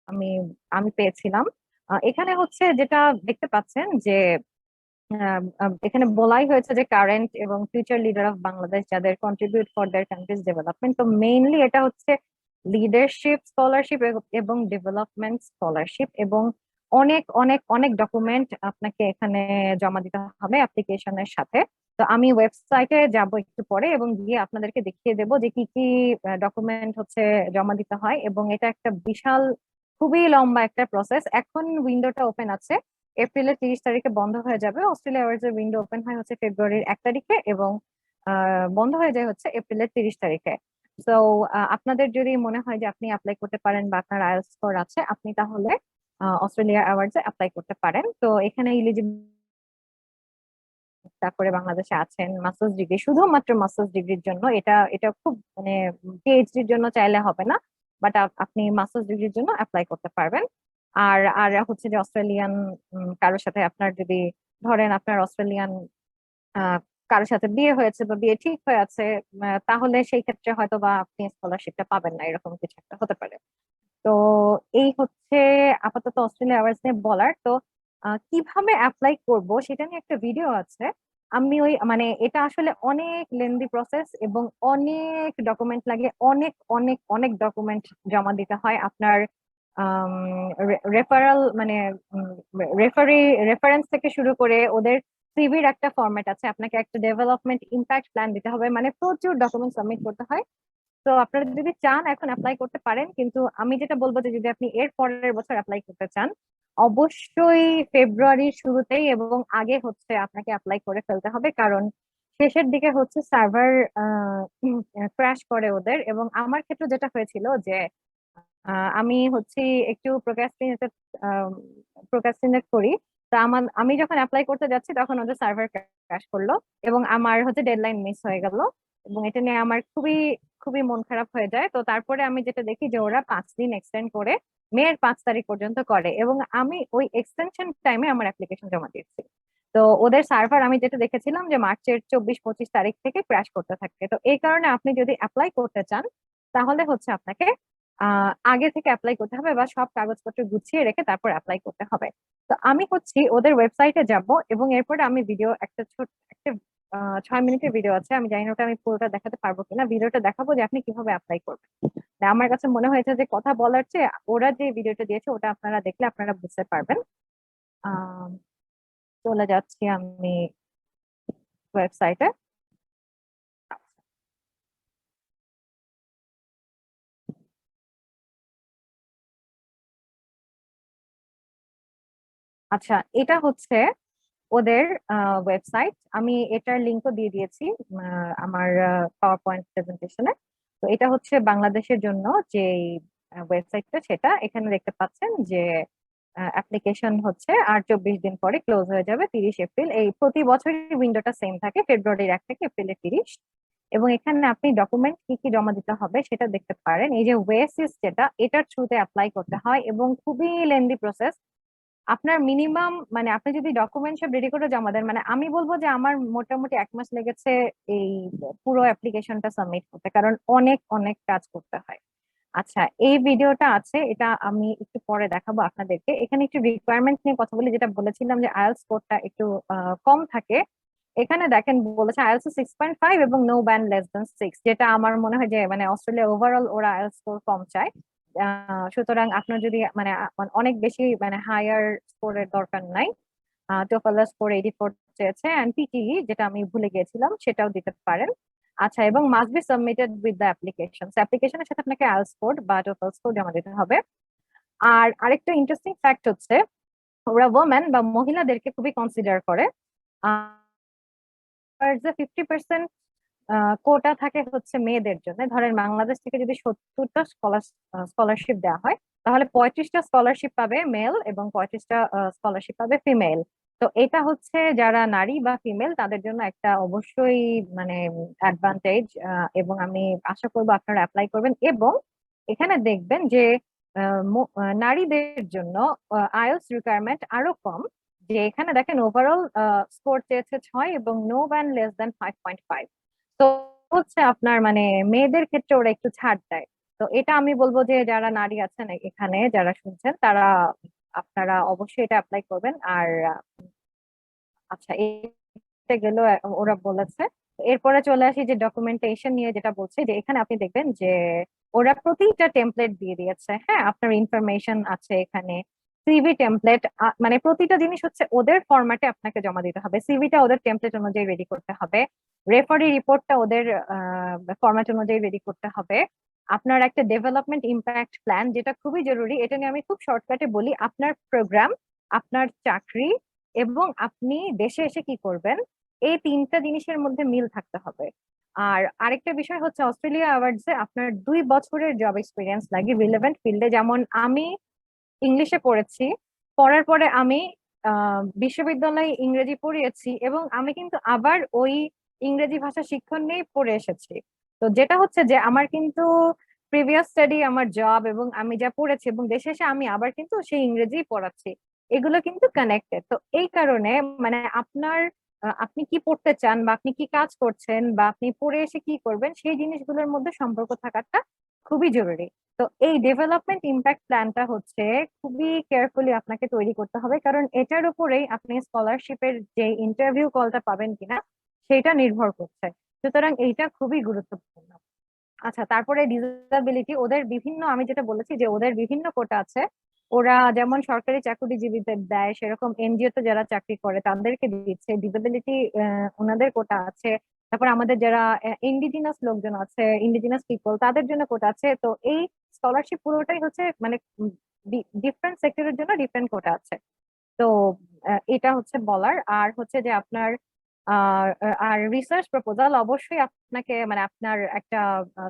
আমি আমি পেয়েছিলাম। এখানে হচ্ছে যেটা দেখতে পাচ্ছেন যে এখানে বলাই হয়েছে যে কারেন্ট এবং ফিউচার লিডার অফ বাংলাদেশ যাদের contribute for their countries development. তো মেইনলি এটা হচ্ছে লিডারশিপ স্কলারশিপ এবং ডেভেলপমেন্ট স্কলারশিপ, এবং অনেক অনেক অনেক ডকুমেন্ট আপনাকে এখানে জমা দিতে হবে অ্যাপ্লিকেশনের সাথে। তো আমি ওয়েবসাইটে যাব একটু পরে এবং গিয়ে আপনাদেরকে দেখিয়ে দেবো যে কি কি ডকুমেন্ট হচ্ছে জমা দিতে হয়, এবং এটা একটা বিশাল, খুবই লম্বা একটা প্রসেস। এখন উইন্ডোটা ওপেন আছে, এপ্রিলের 30 তারিখে বন্ধ হয়ে যাবে। অস্ট্রেলিয়া অ্যাওয়ার্ডস এর উইন্ডো ওপেন হয় হচ্ছে ফেব্রুয়ারির 1 তারিখে এবং বন্ধ হয়ে যায় হচ্ছে এপ্রিলের 30 তারিখে। তো আপনাদের যদি মনে হয় যে আপনি অ্যাপ্লাই করতে পারেন বা আপনার আইএলটিএস স্কোর আছে, আপনি তাহলে অস্ট্রেলিয়া অ্যাওয়ার্ডস এ অ্যাপ্লাই করতে পারেন। তো এখানে ইলিজিবল, তারপরে বাংলাদেশে আছেন মাস্টার্স ডিগ্রি, শুধুমাত্র মাস্টার্স ডিগ্রির জন্য। এটা এটা খুব মানে পিএইচডির জন্য চাইলে হবে না, বাট আপনি মাস্টার্স ডিগ্রির জন্য অ্যাপ্লাই করতে পারবেন। আর আর হচ্ছে যে অস্ট্রেলিয়ান কারোর সাথে আপনার যদি, ধরেন আপনার অস্ট্রেলিয়ান আহ, কারোর সাথে বিয়ে হয়েছে বা বিয়ে ঠিক হয়ে আছে, তাহলে সেই ক্ষেত্রে হয়তো বা আপনি স্কলারশিপটা পাবেন না, এরকম কিছু একটা হতে পারে। তো এই হচ্ছে আপাতত অস্ট্রেলিয়া অ্যাওয়ার্ডস নিয়ে বলার। তো কিভাবে অ্যাপ্লাই করব সেটা নিয়ে একটা ভিডিও আছে। আমি ওই মানে এটা আসলে অনেক লেন্দি প্রসেস এবং অনেক ডকুমেন্ট লাগে, অনেক অনেক অনেক ডকুমেন্ট জমা দিতে হয় আপনার। রেফারেল মানে রেফারি রেফারেন্স থেকে শুরু করে ওদের সিভির একটা ফরম্যাট আছে, আপনাকে একটা ডেভেলপমেন্ট ইম্প্যাক্ট প্ল্যান দিতে হবে, মানে প্রচুর ডকুমেন্ট সাবমিট করতে হয়। তো আপনারা যদি চান এখন অ্যাপ্লাই করতে পারেন, কিন্তু আমি যেটা বলবো যে যদি আপনি এর পরের বছর অ্যাপ্লাই করতে চান, অবশ্যই ফেব্রুয়ারির শুরুতেই এবং আগে হচ্ছে আপনাকে অ্যাপ্লাই করে ফেলতে হবে, কারণ শেষের দিকে হচ্ছে সার্ভার ক্র্যাশ করে ওদের। এবং আমার ক্ষেত্রে যেটা হয়েছিল যে আমি হচ্ছে একটু প্রোক্রাস্টিনেট করি। তো আমি যখন অ্যাপ্লাই করতে যাচ্ছি তখন ওদের সার্ভার ক্র্যাশ করলো এবং আমার হচ্ছে ডেডলাইন মিস হয়ে গেল, এবং এটা নিয়ে আমার খুবই খুবই মন খারাপ হয়ে যায়। তো তারপরে আমি যেটা দেখি যে ওরা 5 দিন এক্সটেন্ড করে মের 5 তারিখ পর্যন্ত করে, এবং আমি ওই এক্সটেনশন টাইমে আমার অ্যাপ্লিকেশন জমা দিয়েছি। তো ওদের সার্ভার আমি যেটা দেখেছিলাম যে মার্চের 24-25 তারিখ থেকে ক্র্যাশ করতে থাকে। তো এই কারণে আপনি যদি অ্যাপ্লাই করতে চান তাহলে হচ্ছে আপনাকে আগে থেকে অ্যাপ্লাই করতে হবে বা সব কাগজপত্র গুছিয়ে রেখে তারপর অ্যাপ্লাই করতে হবে। তো আমি হচ্ছে ওদের ওয়েবসাইটে যাব এবং এরপরে আমি ভিডিও একটা ছোট একটা 6 মিনিটের ভিডিও আছে, আমি জানি না ওটা আমি পুরোটা দেখাতে পারবো কিনা, ভিডিওটা দেখাবো যে আপনি কিভাবে অ্যাপ্লাই করবেন। তা আমার কাছে মনে হয়েছে যে কথা বলার চেয়ে ওরা যে ভিডিওটা দিয়েছে ওটা আপনারা দেখলে আপনারা বুঝতে পারবেন। আহ চলে যাচ্ছি আমি ওয়েবসাইটে। আচ্ছা, এটা হচ্ছে ওদের ওয়েবসাইট, আমি এটার লিঙ্কও দিয়ে দিয়েছি আমার পাওয়ার পয়েন্ট প্রেজেন্টেশনে। তো এটা হচ্ছে বাংলাদেশের জন্য যে ওয়েবসাইটটা, সেটা এখানে দেখতে পাচ্ছেন যে অ্যাপ্লিকেশন হচ্ছে আর 24 দিন পরে ক্লোজ হয়ে যাবে 30 এপ্রিল। এই প্রতি বছরই উইন্ডোটা সেম থাকে, ফেব্রুয়ারির 1 থেকে এপ্রিলের 30। এবং এখানে আপনি ডকুমেন্ট কি কি জমা দিতে হবে সেটা দেখতে পারেন। এই যে ওয়েসিস, যেটা এটার থ্রুতে অ্যাপ্লাই করতে হয় এবং খুবই লেন্দি প্রসেস। আপনার মিনিমাম মানে আপনি যদি ডকুমেন্ট সব রেডি করে জমা দেন, মানে আমি বলবো যে আমার মোটামুটি 1 মাস লেগেছে এই পুরো অ্যাপ্লিকেশনটা সাবমিট করতে, কারণ অনেক অনেক কাজ করতে হয়। আচ্ছা, এই ভিডিওটা আছে, এটা আমি একটু পরে দেখাবো আপনাদেরকে। এখানে একটু রিকোয়ারমেন্ট নিয়ে কথা বলি, যেটা বলেছিলাম যে আইএলটিএস স্কোরটা একটু কম থাকে। এখানে দেখেন বলেছে আইএলটিএস 6.5 এবং নো ব্যান্ড লেস দ্যান 6, যেটা আমার মনে হয় যে মানে অস্ট্রেলিয়া ওভারঅল ওরা আইএলটিএস স্কোর কম চায়। সুতরাং আপনার যদি মানে অনেক বেশি মানে হায়ার স্কোরের দরকার নাই। টোফেল স্কোর 84 চেয়েছে, এন্ড পিটিই যেটা আমি ভুলে গিয়েছিলাম সেটাও দিতে পারেন। আচ্ছা, এবং must be submitted with the application, অ্যাপ্লিকেশনের সাথে আপনাকে আইএলটিএস স্কোর বা টোফেল স্কোর জমা দিতে হবে। আর আরেকটা ইন্টারেস্টিং ফ্যাক্ট হচ্ছে ওরা ওমেন বা মহিলাদেরকে খুবই কনসিডার করে। আর যে 50% কোটা থাকে হচ্ছে মেয়েদের জন্য। ধরেন বাংলাদেশ থেকে যদি 70টা স্কলারশিপ দেওয়া হয়, তাহলে 35টা স্কলারশিপ পাবে মেল এবং 35টা স্কলারশিপ পাবে ফিমেল। তো এটা হচ্ছে যারা নারী বা ফিমেল তাদের জন্য একটা অবশ্যই মানে অ্যাডভান্টেজ, এবং আমি আশা করবো আপনারা অ্যাপ্লাই করবেন। এবং এখানে দেখবেন যে নারীদের জন্য আইএলটিএস রিকোয়ারমেন্ট আরো কম। যে এখানে দেখেন ওভারঅল স্কোর চেয়েছে 6 এবং নো ব্যান লেস দেন 5.5। তো হচ্ছে আপনার মানে মেয়েদের ক্ষেত্রে ওরা একটু ছাড় দেয়। তো এটা আমি বলবো যে যারা নারী আছেন এখানে যারা শুনছেন তারা আপনারা অবশ্যই এটা অ্যাপ্লাই করবেন। আর আচ্ছা, এটা গেল ওরা বলেছে। এরপরে চলে আসি যে ডকুমেন্টেশন নিয়ে, যেটা বলছে যে এখানে আপনি দেখবেন যে ওরা প্রতিটা টেমপ্লেট দিয়ে দিয়েছে। হ্যাঁ, আপনার ইনফরমেশন আছে এখানে, সিভি টেমপ্লেট, মানে প্রতিটা জিনিস হচ্ছে ওদের ফরম্যাটে আপনাকে জমা দিতে হবে। সিভিটা ওদের টেমপ্লেট অনুযায়ী রেডি করতে হবে, রেফারি রিপোর্টটা ওদের ফরম্যাট অনুযায়ী রেডি করতে হবে। আপনার একটা ডেভেলপমেন্ট ইম্প্যাক্ট প্ল্যান, যেটা খুবই জরুরি, এটা নিয়ে আমি খুব শর্টকাটে বলি। আপনার প্রোগ্রাম, আপনার চাকরি এবং আপনি দেশে এসে কি করবেন, এই তিনটা জিনিসের মধ্যে মিল থাকতে হবে। আর আরেকটা বিষয় হচ্ছে অস্ট্রেলিয়া অ্যাওয়ার্ডসে আপনার 2 বছরের জব এক্সপিরিয়েন্স লাগে রিলেভেন্ট ফিল্ডে। যেমন আমি ইংলিশে পড়েছি, পড়ার পরে আমি বিশ্ববিদ্যালয়ে ইংরেজি পড়িয়েছি এবং আমি কিন্তু আবার ওই ইংরেজি ভাষা শিক্ষণ নিয়েই পড়ে এসেছি। তো যেটা হচ্ছে যে আমার কিন্তু প্রিভিয়াস স্টাডি, আমার জব এবং আমি যা পড়েছি এবং দেশে এসে আমি আবার কিন্তু সেই ইংরেজি পড়াচ্ছি, এগুলো কিন্তু কানেক্টেড। তো এই কারণে মানে আপনার আপনি কি পড়তে চান বা আপনি কি কাজ করছেন বা আপনি পড়ে এসে কি করবেন, সেই জিনিসগুলোর মধ্যে সম্পর্ক থাকাটা খুবই জরুরি। তো এই ডেভেলপমেন্ট ইম্প্যাক্ট প্ল্যানটা হচ্ছে খুবই কেয়ারফুলি আপনাকে তৈরি করতে হবে, কারণ এটার উপরেই আপনি স্কলারশিপের যে ইন্টারভিউ কলটা পাবেন কিনা সেটা নির্ভর করছে। সুতরাং এইটা খুবই গুরুত্বপূর্ণ। আচ্ছা, তারপরে ডিসেবিলিটি, ওদের বিভিন্ন, আমি যেটা বলেছি যে ওদের বিভিন্ন কোটা আছে। ওরা যেমন সরকারি চাকরিজীবীদের দেয়, সেরকম এনজিও তে যারা চাকরি করে তাদেরকে দিচ্ছে ডিসেবিলিটি, ওনাদের কোটা আছে। তারপর আমাদের যারা ইন্ডিজিনাস লোকজন আছে, ইন্ডিজিনাস পিপল, তাদের জন্য কোটা আছে। তো এই স্কলারশিপ পুরোটাই হচ্ছে মানে ডিফারেন্ট সেক্টরের জন্য ডিফারেন্ট কোটা আছে। তো এটা হচ্ছে বলার। আর হচ্ছে যে আপনার আর আর রিসার্চ প্রপোজাল অবশ্যই আপনাকে মানে আপনার একটা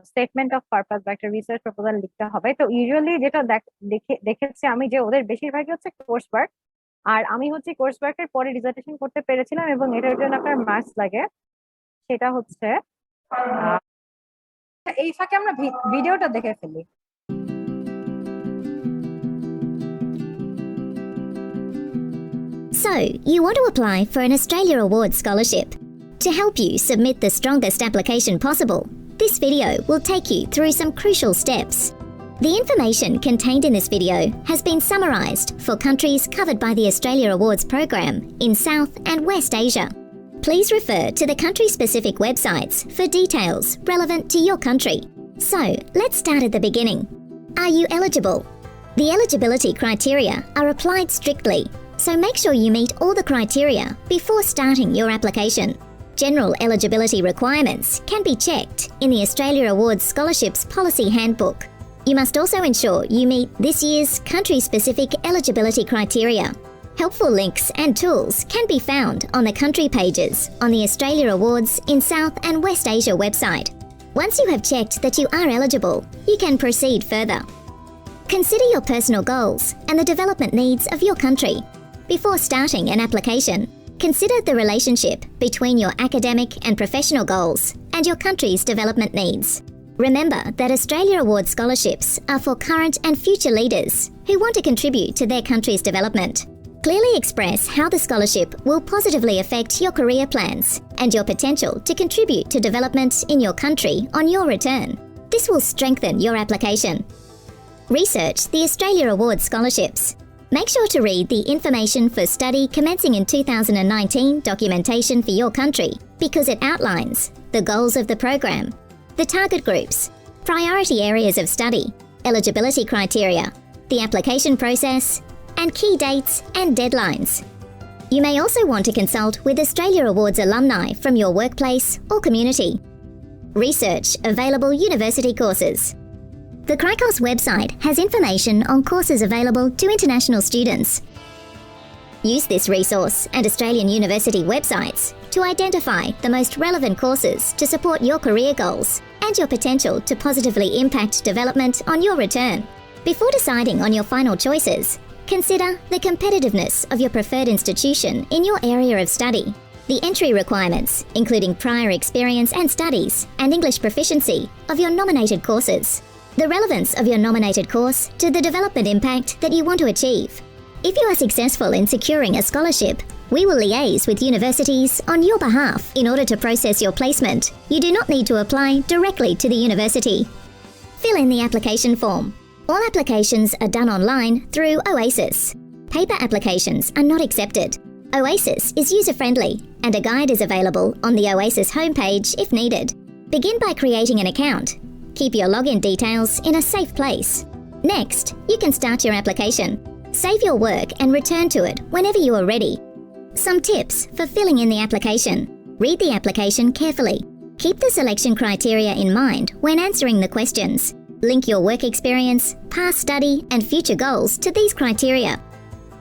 স্টেটমেন্ট অফ পারপাস বা একটা রিসার্চ প্রপোজাল লিখতে হবে। তো ইউজুয়ালি যেটা দেখেছি আমি যে ওদের বেশিরভাগই হচ্ছে কোর্স ওয়ার্ক। আর আমি হচ্ছে কোর্স ওয়ার্কের পরে ডিসার্টেশন করতে পেরেছিলাম এবং এটার জন্য আপনার মার্কস লাগে। সেটা হচ্ছে এই ফাঁকে আমরা ভিডিওটা দেখে ফেলি। So, you want to apply for an Australia Awards scholarship. To help you submit the strongest application possible, this video will take you through some crucial steps. The information contained in this video has been summarised for countries covered by the Australia Awards program in South and West Asia. Please refer to the country-specific websites for details relevant to your country. So, let's start at the beginning. Are you eligible? The eligibility criteria are applied strictly, so make sure you meet all the criteria before starting your application. General eligibility requirements can be checked in the Australia Awards Scholarships Policy Handbook. You must also ensure you meet this year's country-specific eligibility criteria. Helpful links and tools can be found on the country pages on the Australia Awards in South and West Asia website. Once you have checked that you are eligible, you can proceed further. Consider your personal goals and the development needs of your country. Before starting an application, consider the relationship between your academic and professional goals and your country's development needs. Remember that Australia Awards scholarships are for current and future leaders who want to contribute to their country's development. Clearly express how the scholarship will positively affect your career plans and your potential to contribute to development in your country on your return. This will strengthen your application. Research the Australia Awards scholarships. Make sure to read the information for study commencing in 2019 documentation for your country, because it outlines the goals of the program, the target groups, priority areas of study, eligibility criteria, the application process, and key dates and deadlines. You may also want to consult with Australia Awards alumni from your workplace or community. Research available university courses. The CRICOS website has information on courses available to international students. Use this resource and Australian university websites to identify the most relevant courses to support your career goals and your potential to positively impact development on your return. Before deciding on your final choices, consider the competitiveness of your preferred institution in your area of study, the entry requirements, including prior experience and studies, and English proficiency of your nominated courses, the relevance of your nominated course to the development impact that you want to achieve. If you are successful in securing a scholarship, we will liaise with universities on your behalf in order to process your placement. You do not need to apply directly to the university. Fill in the application form. All applications are done online through Oasis. Paper applications are not accepted. Oasis is user-friendly and a guide is available on the Oasis homepage if needed. Begin by creating an account. Keep your login details in a safe place. Next, you can start your application. Save your work and return to it whenever you are ready. Some tips for filling in the application. Read the application carefully. Keep the selection criteria in mind when answering the questions. Link your work experience, past study, and future goals to these criteria.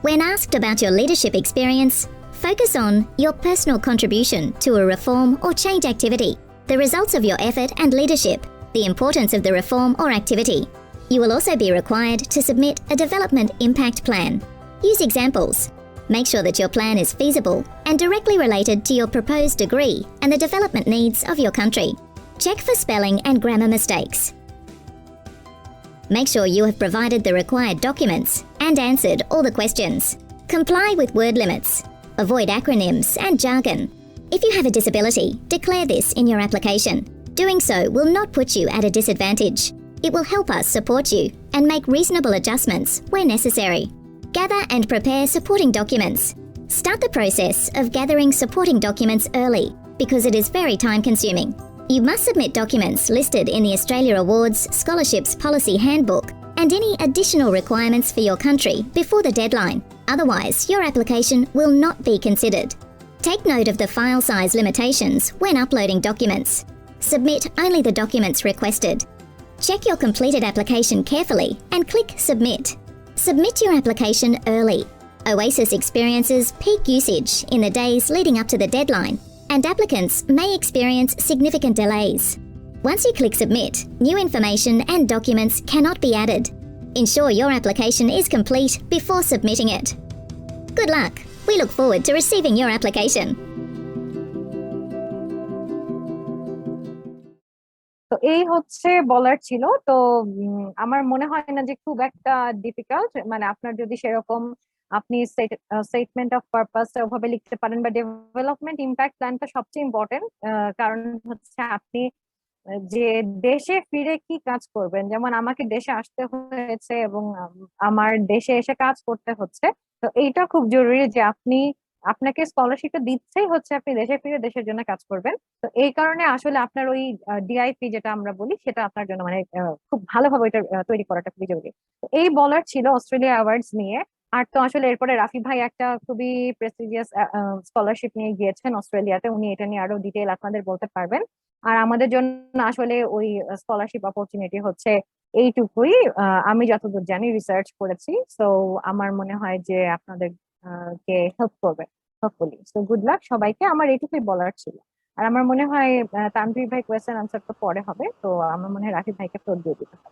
When asked about your leadership experience, focus on your personal contribution to a reform or change activity, the results of your effort and leadership, the importance of the reform or activity. You will also be required to submit a development impact plan. Use examples. Make sure that your plan is feasible and directly related to your proposed degree and the development needs of your country. Check for spelling and grammar mistakes. Make sure you have provided the required documents and answered all the questions. Comply with word limits. Avoid acronyms and jargon. If you have a disability, declare this in your application. Doing so will not put you at a disadvantage. It will help us support you and make reasonable adjustments where necessary. Gather and prepare supporting documents. Start the process of gathering supporting documents early because it is very time-consuming. You must submit documents listed in the Australia Awards Scholarships Policy Handbook and any additional requirements for your country before the deadline. Otherwise, your application will not be considered. Take note of the file size limitations when uploading documents. Submit only the documents requested. Check your completed application carefully and click Submit. Submit your application early. Oasis experiences peak usage in the days leading up to the deadline, and applicants may experience significant delays. Once you click Submit, new information and documents cannot be added. Ensure your application is complete before submitting it. Good luck! We look forward to receiving your application. তো এই হচ্ছে বলার ছিল। তো আমার মনে হয় না যে খুব একটা ডিফিকাল্ট, মানে আপনার যদি সেরকম আপনি স্টেটমেন্ট অফ পারপাস ওভাবে লিখতে পারেন বা ডেভেলপমেন্ট ইম্প্যাক্ট প্ল্যানটা সবচেয়ে ইম্পর্টেন্ট, কারণ হচ্ছে আপনি যে দেশে ফিরে কি কাজ করবেন, যেমন আমাকে দেশে আসতে হয়েছে এবং আমার দেশে এসে কাজ করতে হচ্ছে। তো এইটা খুব জরুরি যে আপনাকে স্কলারশিপটা দিচ্ছেই হচ্ছে আপনি দেশে ফিরে দেশের জন্য কাজ করবেন। তো এই কারণে আসলে আপনার ওই ডিআইপি যেটা আমরা বলি সেটা আপনার জন্য মানে খুব ভালোভাবে এটা তৈরি করাটা খুবই জরুরি। তো এই বলার ছিল অস্ট্রেলিয়া অ্যাওয়ার্ডস নিয়ে। আর তো আসলে এরপরে রাফি ভাই একটা খুবই প্রেস্টিজিয়াস স্কলারশিপ নিয়ে গিয়েছেন অস্ট্রেলিয়াতে, উনি এটা নিয়ে আরো ডিটেইল আপনাদের বলতে পারবেন। আর আমাদের জন্য আসলে ওই স্কলারশিপ অপরচুনিটি হচ্ছে এইটুকুই, আমি যতদূর জানি রিসার্চ করেছি। সো আমার মনে হয় যে আপনাদের কে হেল্প করবে হোপফুলি। সো গুড লাক সবাইকে, আমার এইটুকুই বলার ছিল। আর আমার মনে হয় তানভীর ভাই কোয়েশ্চেন আনসার তো পরে হবে, তো আমার মনে হয় রাফি ভাইকে ফ্লোর দিয়ে দিতে হবে।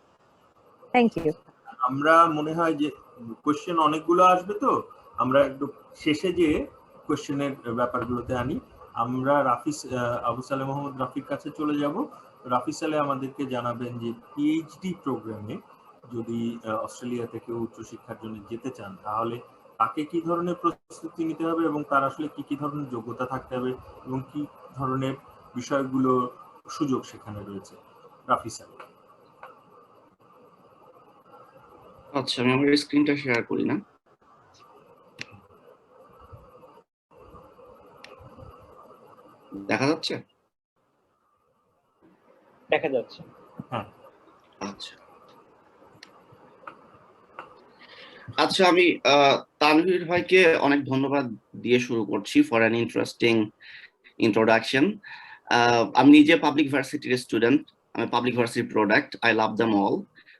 Thank you. আমরা মনে হয় যে কোয়েশ্চেন অনেকগুলো আসবে, তো আমরা একটু শেষে যে কোয়েশ্চেনের ব্যাপারগুলোতে আনি। আমরা আবু সালেহ মোহাম্মদ রাফির কাছে চলে যাব। রাফি সালেহ আমাদেরকে জানাবেন যে পিএইচডি প্রোগ্রামে যদি অস্ট্রেলিয়া থেকে উচ্চশিক্ষার জন্য যেতে চান তাহলে তাকে কি ধরনের প্রস্তুতি নিতে হবে এবং তার আসলে কি কি ধরনের যোগ্যতা থাকতে হবে এবং কি ধরনের বিষয়গুলো সুযোগ সেখানে রয়েছে। রাফি সালেহ। আচ্ছা, আমি আমার স্ক্রিনটা শেয়ার করি না। দেখা যাচ্ছে? দেখা যাচ্ছে। হ্যাঁ। আচ্ছা, আমি তানভীর ভাইকে অনেক ধন্যবাদ দিয়ে শুরু করছি ফর অ্যান ইন্টারেস্টিং ইন্ট্রোডাকশন। আমি নিজে পাবলিক ভার্সিটির স্টুডেন্ট, আমি পাবলিক ভার্সিটির product, I love them all.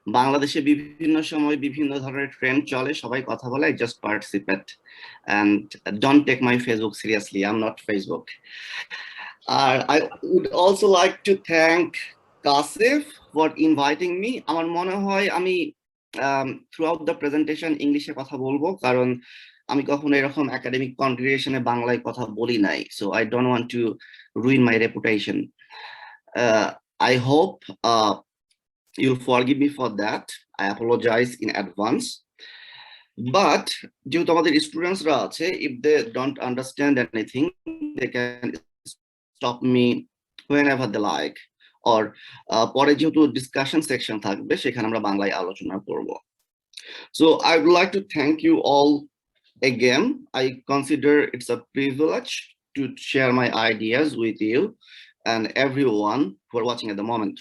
বাংলাদেশে বিভিন্ন সময় বিভিন্ন ধরনের ট্রেন্ড চলে, সবাই কথা বলে, I just participate and don't take my Facebook seriously, I'm not Facebook. I would also like to thank Kasif for inviting me. আমার মনে হয় আমি throughout the presentation ইংলিশে কথা বলবো, কারণ আমি কখনো এরকম একাডেমিক কনগ্রিগেশনে বাংলায় কথা বলি নাই, so I don't want to ruin my reputation. I hope you'll forgive me for that. I apologize in advance. But যেহেতু আমাদের স্টুডেন্টসরা আছে, if they don't understand anything, they can stop me whenever they like. Or পরে যেহেতু discussion section থাকবে, সেখানে আমরা বাংলায় আলোচনা করব. So I would like to thank you all again. I consider it's a privilege to share my ideas with you and everyone who are watching at the moment.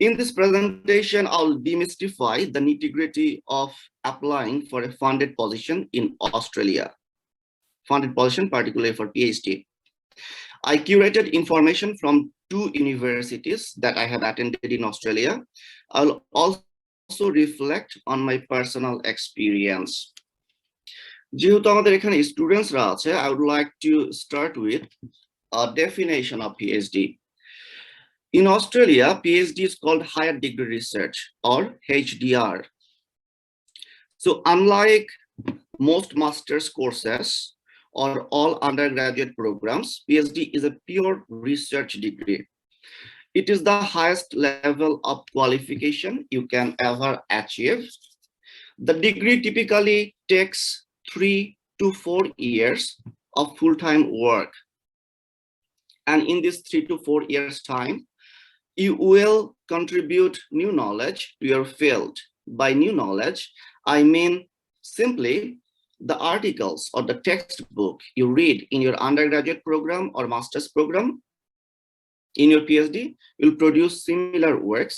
In this presentation, I'll demystify the nitty-gritty of applying for a funded position in Australia. Funded position, particularly for PhD. I curated information from 2 universities that I have attended in Australia. I'll also reflect on my personal experience. যেহেতু আমাদের এখানে স্টুডেন্টসরা আছে, I would like to start with a definition of PhD. In Australia, PhD is called Higher Degree Research, or HDR. So unlike most master's courses or all undergraduate programs, PhD is a pure research degree. It is the highest level of qualification you can ever achieve. The degree typically takes 3 to 4 years of full-time work. And in this 3 to 4 years time, you will contribute new knowledge to your field. By new knowledge, I mean simply the articles or the textbook you read in your undergraduate program or master's program. In your PhD, will produce similar works,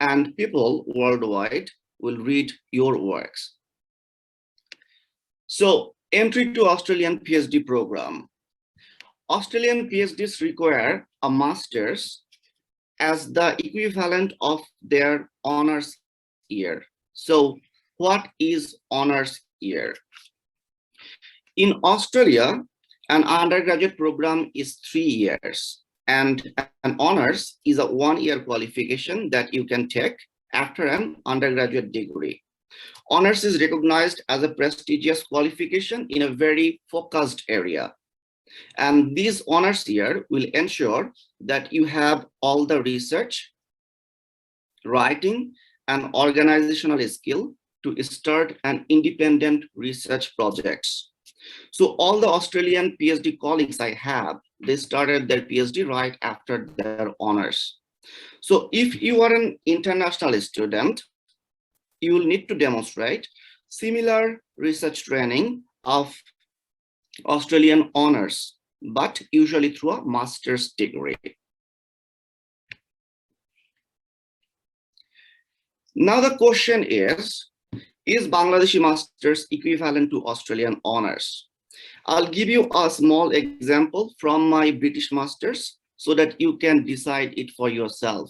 and people worldwide will read your works. So, entry to Australian PhD program. Australian PhDs require a master's as the equivalent of their honors year. So what is honors year? In Australia, an undergraduate program is 3 years, and an honors is a 1-year qualification that you can take after an undergraduate degree. Honors is recognized as a prestigious qualification in a very focused area. And this honors year will ensure that you have all the research, writing, and organizational skill to start an independent research projects. So all the Australian PhD colleagues I have, they started their PhD right after their honors. So if you are an international student, you will need to demonstrate similar research training of Australian honors, but usually through a master's degree. Now the question is Bangladeshi master's equivalent to Australian honors? I'll give you a small example from my British master's so that you can decide it for yourself.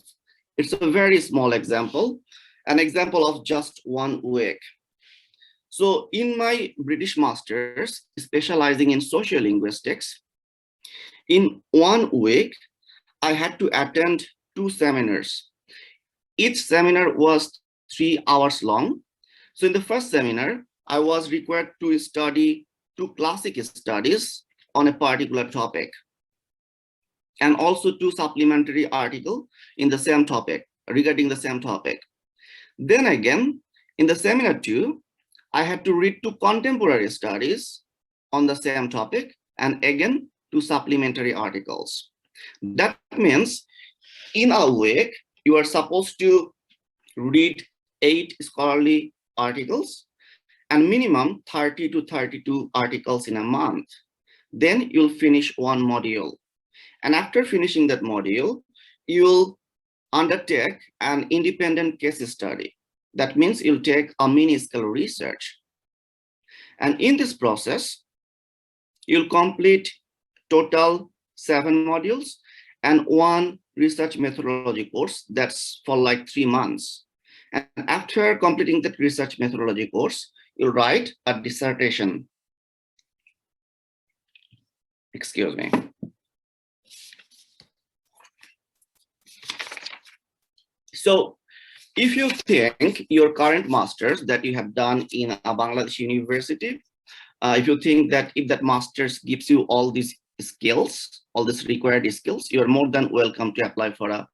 It's a very small example, an example of just 1 week. So in my British master's, specializing in sociolinguistics, in 1 week, I had to attend 2 seminars. Each seminar was 3 hours long. So in the first seminar, I was required to study 2 classic studies on a particular topic, and also 2 supplementary articles in the same topic, regarding the same topic. Then again, in the seminar 2, I had to read 2 contemporary studies on the same topic, and again 2 supplementary articles. That means in a week, you are supposed to read 8 scholarly articles and minimum 30 to 32 articles in a month. Then you'll finish 1 module. And after finishing that module, you'll undertake an independent case study. That means you'll take a mini-scale research. And in this process, you'll complete total 7 modules, and one research methodology course that's for like 3 months. And after completing that research methodology course, you'll write a dissertation. Excuse me. So if you think your current master's that you have done in a Bangladeshi university, if you think that if that master's gives you all these skills, all these required skills, you're more than welcome to apply for a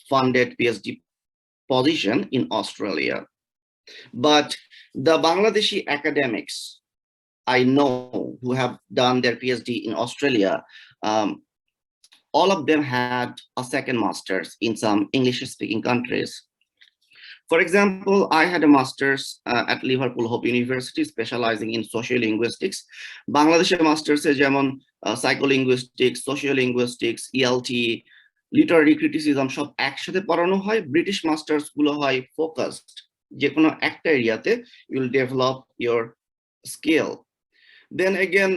funded PhD position in Australia. But the Bangladeshi academics I know who have done their PhD in Australia, all of them had a second master's in some English-speaking countries. For example, I had a master's at Liverpool Hope University specializing in sociolinguistics. Bangladeshi master's is যেমন psycholinguistics, sociolinguistics, ELT, literary criticism সব একসাথে পড়ানো হয়। British masters গুলো হয় focused, যে কোনো একটা এরিয়াতে you will develop your skill. Then again,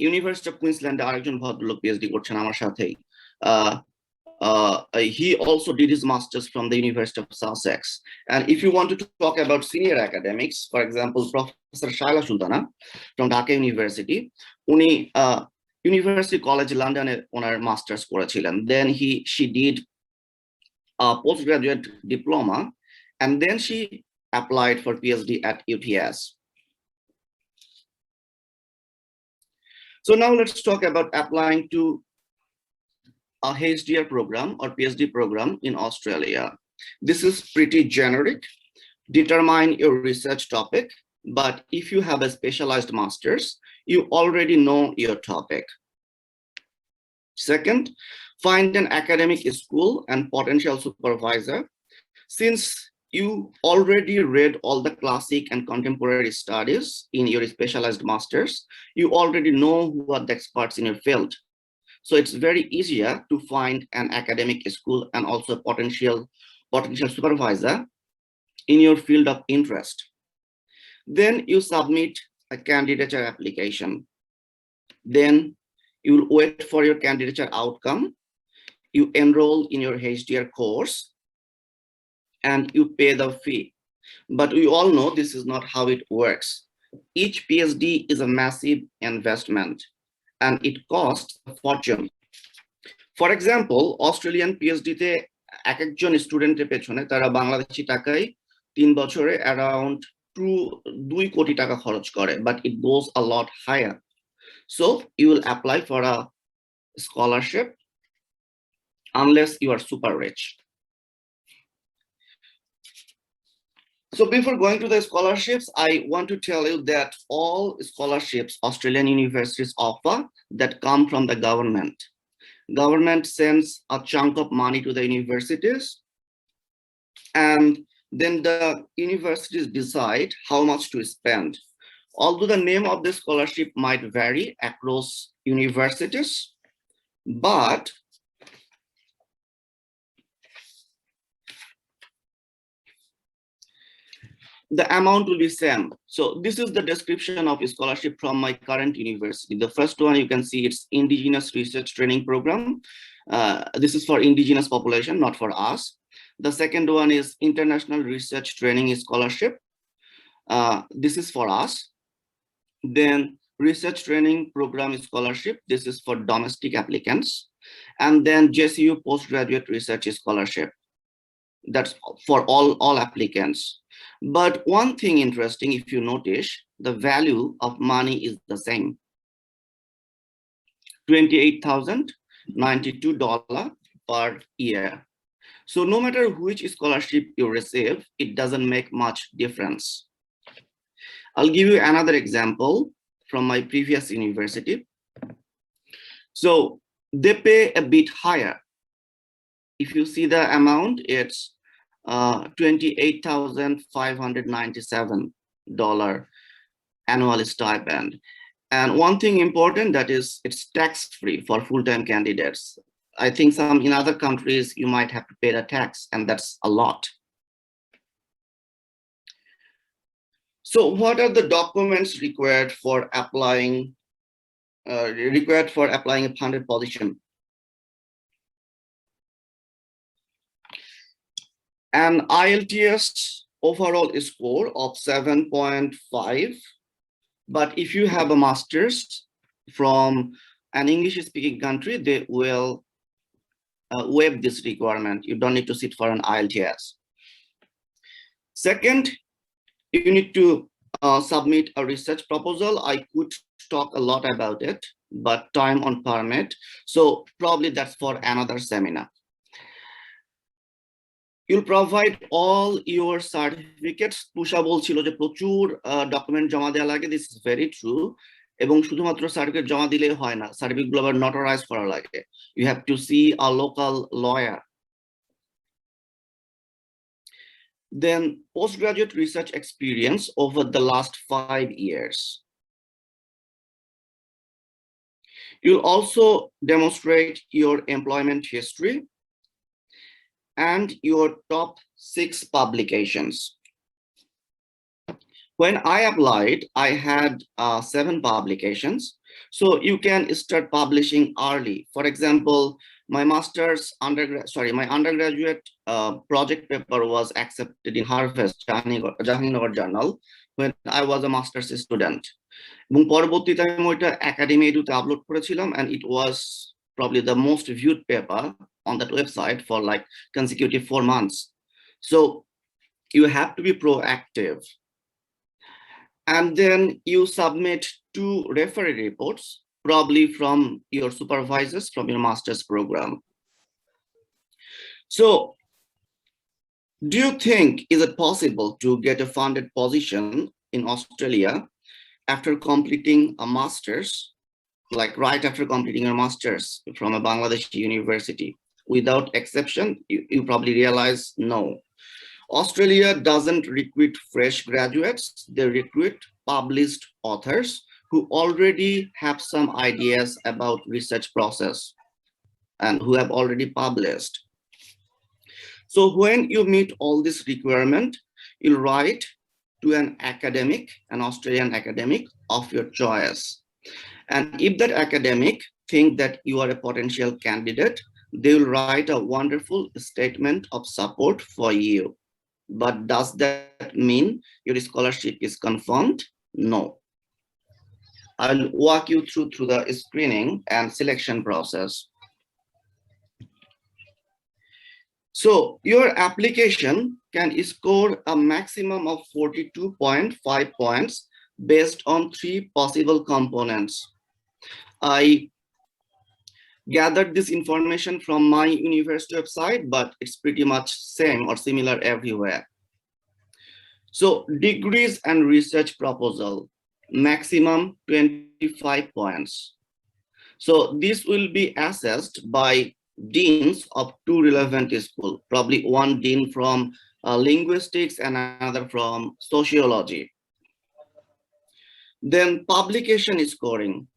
University of Queensland আরেকজন ভদ্রলোক PhD করছেন আমার সাথেই। He also did his master's from the University of Sussex. And if you want to talk about senior academics, for example, Professor Shaila Sultana from Dhaka University, uni University College London onar master's করেছিলেন. Then she did a postgraduate diploma, and then she applied for PhD at UTS. So now let's talk about applying to a HDR program or PhD program in Australia. This is pretty generic. Determine your research topic, but if you have a specialized master's, you already know your topic. Second, find an academic school and potential supervisor. Since you already read all the classic and contemporary studies in your specialized master's, you already know who are the experts in your field. So it's very easier to find an academic school and also potential supervisor in your field of interest. Then you submit a candidature application. Then you'll wait for your candidature outcome. You enroll in your HDR course and you pay the fee. But we all know this is not how it works. Each PhD is a massive investment, and it costs a fortune. For example, Australian PhD তে এক একজন স্টুডেন্টের পেছনে তারা বাংলাদেশি টাকায় 3 বছরে around 2 কোটি টাকা খরচ করে, but it goes a lot higher. So you will apply for a scholarship unless you are super rich. So before going to the scholarships, I want to tell you that all scholarships Australian universities offer that come from the government. Government sends a chunk of money to the universities, and then the universities decide how much to spend. Although the name of the scholarship might vary across universities, but the amount will be same. So this is the description of a scholarship from my current university. The first one you can see, it's Indigenous Research Training Program. This is for indigenous population, not for us. The second one is International Research Training Scholarship. This is for us. Then Research Training Program Scholarship. This is for domestic applicants. And then JCU Postgraduate Research Scholarship. That's for all applicants. But one thing interesting, if you notice, the value of money is the same. $28,092 per year. So no matter which scholarship you receive, it doesn't make much difference. I'll give you another example from my previous university. So they pay a bit higher. If you see the amount, it's $28,597 annual stipend. And one thing important, that is it's tax-free for full-time candidates. I think in other countries you might have to pay the tax, and that's a lot. So what are the documents required for applying a funded position? An IELTS overall score of 7.5. But if you have a master's from an English-speaking country, they will waive this requirement. You don't need to sit for an IELTS. Second, you need to submit a research proposal. I could talk a lot about it, but time on permit. So probably that's for another seminar. You'll provide all your certificates. Pusha bolchilo je prochur document jama deya lage. This is very true. Ebong shudhumatro certificate jama dile hoy na. Certificate gulo notarized kora lage. You have to see a local lawyer. Then postgraduate research experience over the last 5 years. You'll also demonstrate your employment history and your top 6 publications. When I applied, I had 7 publications. So you can start publishing early. For example, my undergraduate project paper was accepted in Harvest Jagannath Journal when I was a master's student. Academy upload and it was probably the most viewed paper on that website for like consecutive 4 months. So you have to be proactive. And then you submit 2 referee reports, probably from your supervisors from your master's program. So do you think, is it possible to get a funded position in Australia after completing a master's, like right after completing your master's from a Bangladeshi university? Without exception, you probably realize no. Australia doesn't recruit fresh graduates, they recruit published authors who already have some ideas about research process and who have already published. So when you meet all this requirement, you'll write to an academic, an Australian academic of your choice. And if that academic think that you are a potential candidate, they will write a wonderful statement of support for you. But does that mean your scholarship is confirmed? No. I'll walk you through the screening and selection process. So your application can score a maximum of 42.5 points based on 3 possible components. I gathered this information from my university website, but it's pretty much same or similar everywhere. So degrees and research proposal, maximum 25 points. So this will be assessed by deans of 2 relevant schools, probably one dean from linguistics and another from sociology. Then publication scoring,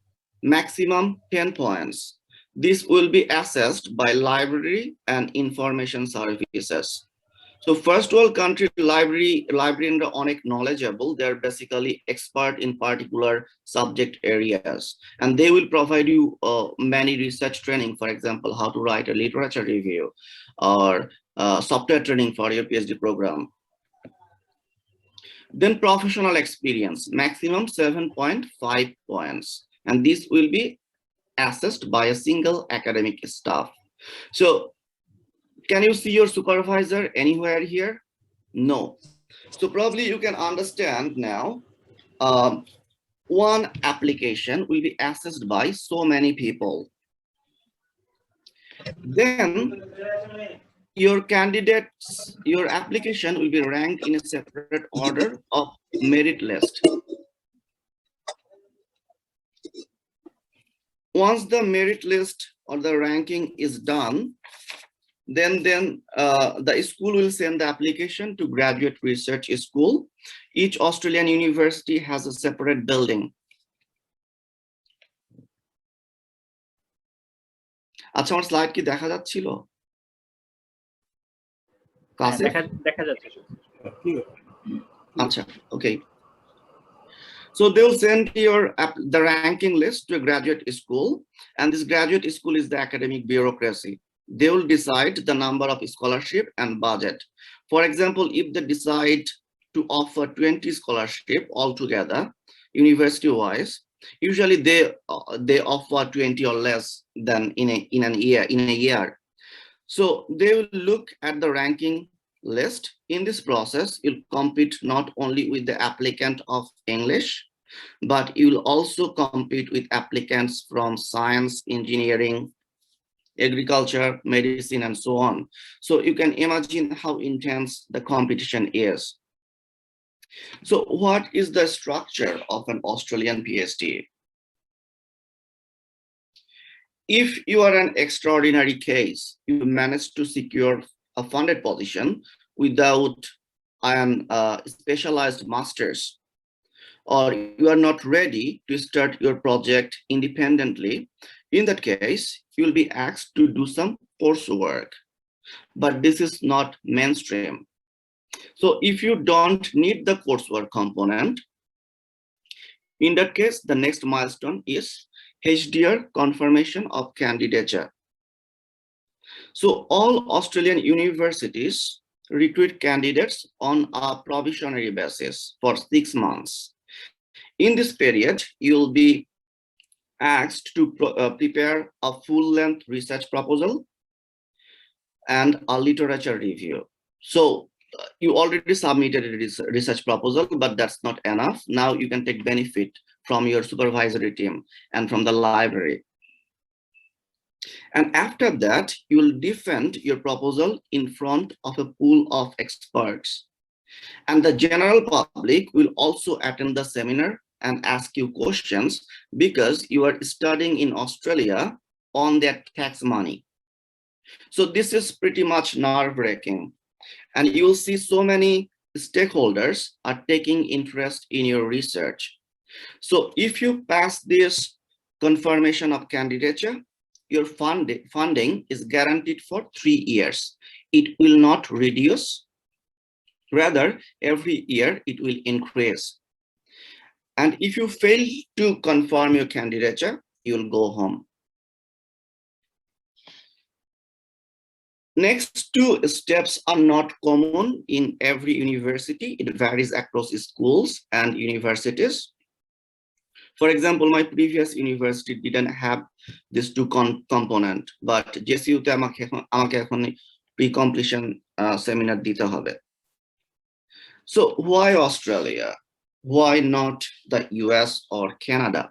maximum 10 points. This will be assessed by library and information services. So first world country librarians are onek knowledgeable. They're basically expert in particular subject areas, and they will provide you many research training. For example, how to write a literature review or software training for your PhD program. Then professional experience, maximum 7.5 points, and this will be assessed by a single academic staff. So can you see your supervisor anywhere here? No. So probably you can understand now, one application will be assessed by so many people. Then your candidates, your application will be ranked in a separate order of merit list. Once the merit list or the ranking is done, then the school will send the application to graduate research school. Each Australian university has a separate building. আচ্ছা আমার slide কি দেখা যাচ্ছিল? দেখা যাচ্ছে। আচ্ছা, okay. So they will send the ranking list to a graduate school, and this graduate school is the academic bureaucracy. They will decide the number of scholarship and budget. For example, if they decide to offer 20 scholarship altogether, university-wise, usually they offer 20 or less than in a year. So they will look at the ranking list. In this process, you'll compete not only with the applicant of English, but you will also compete with applicants from science, engineering, agriculture, medicine, and so on. So you can imagine how intense the competition is. So what is the structure of an Australian PhD? If you are an extraordinary case, you manage to secure a funded position without an specialized master's, or you are not ready to start your project independently, in that case, you will be asked to do some coursework. But this is not mainstream. So if you don't need the coursework component, in that case, the next milestone is HDR, confirmation of candidature. So all Australian universities recruit candidates on a probationary basis for 6 months. In this period, you'll be asked to prepare a full-length research proposal and a literature review. So you already submitted a research proposal, but that's not enough. Now you can take benefit from your supervisory team and from the library. And after that, you will defend your proposal in front of a pool of experts. And the general public will also attend the seminar and ask you questions because you are studying in Australia on their tax money. So this is pretty much nerve-wracking. And you'll see so many stakeholders are taking interest in your research. So if you pass this confirmation of candidature, your funding is guaranteed for 3 years. It will not reduce. Rather, every year it will increase. And if you fail to confirm your candidature, you'll go home. Next 2 steps are not common in every university. It varies across schools and universities. For example, my previous university didn't have these 2 component, but JCU-তে আমাকে এখন pre-completion seminar দিতে হবে. So why Australia? Why not the US or Canada?